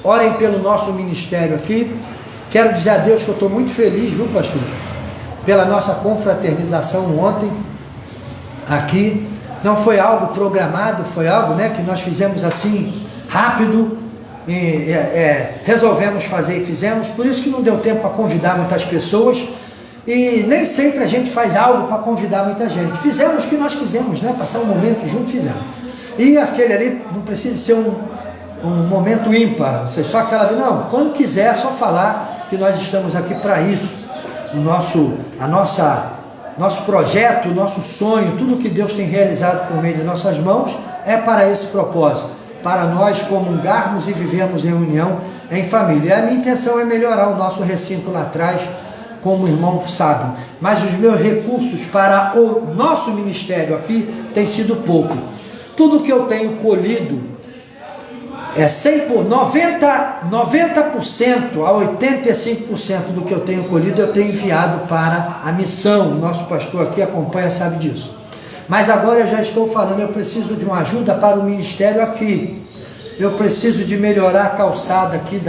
orem pelo nosso ministério aqui. Quero dizer a Deus que eu estou muito feliz, viu, pastor? Pela nossa confraternização ontem aqui. Não foi algo programado, foi algo, né, que nós fizemos assim, rápido. Resolvemos fazer e fizemos, por isso que não deu tempo para convidar muitas pessoas, e nem sempre a gente faz algo para convidar muita gente. Fizemos o que nós quisemos, né? Passar um momento junto, fizemos. E aquele ali não precisa ser um momento ímpar, você só aquela vez, não, quando quiser, é só falar que nós estamos aqui para isso. Nosso projeto, o nosso sonho, tudo que Deus tem realizado por meio de nossas mãos é para esse propósito, para nós comungarmos e vivermos em união, em família. E a minha intenção é melhorar o nosso recinto lá atrás, como o irmão sabe, mas os meus recursos para o nosso ministério aqui tem sido pouco. Tudo que eu tenho colhido é 90% a 85% do que eu tenho colhido eu tenho enviado para a missão. O nosso pastor aqui acompanha, sabe disso. Mas agora eu já estou falando, eu preciso de uma ajuda para o ministério aqui. Eu preciso de melhorar a calçada aqui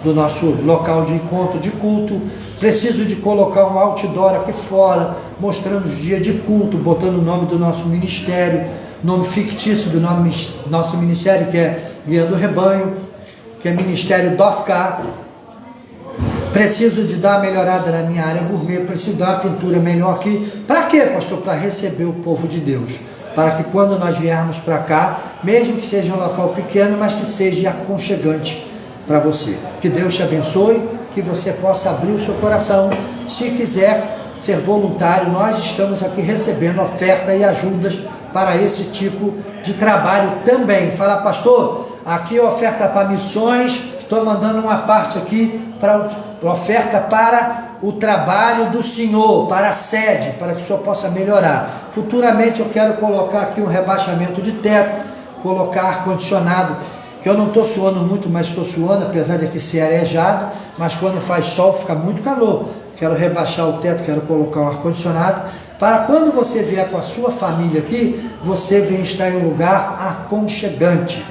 do nosso local de encontro de culto. Preciso de colocar um outdoor aqui fora, mostrando os dias de culto, botando o nome do nosso ministério, nome fictício do nosso ministério, que é Guiando o Rebanho, que é Ministério DOFCA. Preciso de dar uma melhorada na minha área gourmet, preciso dar uma pintura melhor aqui. Para quê, pastor? Para receber o povo de Deus. Para que quando nós viermos para cá, mesmo que seja um local pequeno, mas que seja aconchegante para você. Que Deus te abençoe, que você possa abrir o seu coração. Se quiser ser voluntário, nós estamos aqui recebendo oferta e ajudas para esse tipo de trabalho também. Fala, pastor, aqui é oferta para missões, estou mandando uma parte aqui para oferta para o trabalho do Senhor, para a sede, para que o Senhor possa melhorar. Futuramente eu quero colocar aqui um rebaixamento de teto, colocar ar-condicionado, que eu não estou suando muito, mas estou suando, apesar de aqui ser arejado, mas quando faz sol fica muito calor. Quero rebaixar o teto, quero colocar um ar-condicionado, para quando você vier com a sua família aqui, você venha estar em um lugar aconchegante.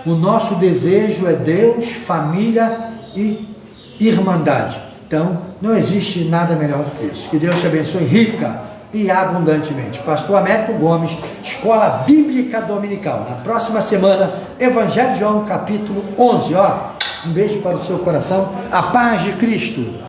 O nosso desejo é Deus, família e irmandade. Então, não existe nada melhor do que isso. Que Deus te abençoe rica e abundantemente. Pastor Américo Gomes, Escola Bíblica Dominical. Na próxima semana, Evangelho de João, capítulo 11. Ó, um beijo para o seu coração. A paz de Cristo.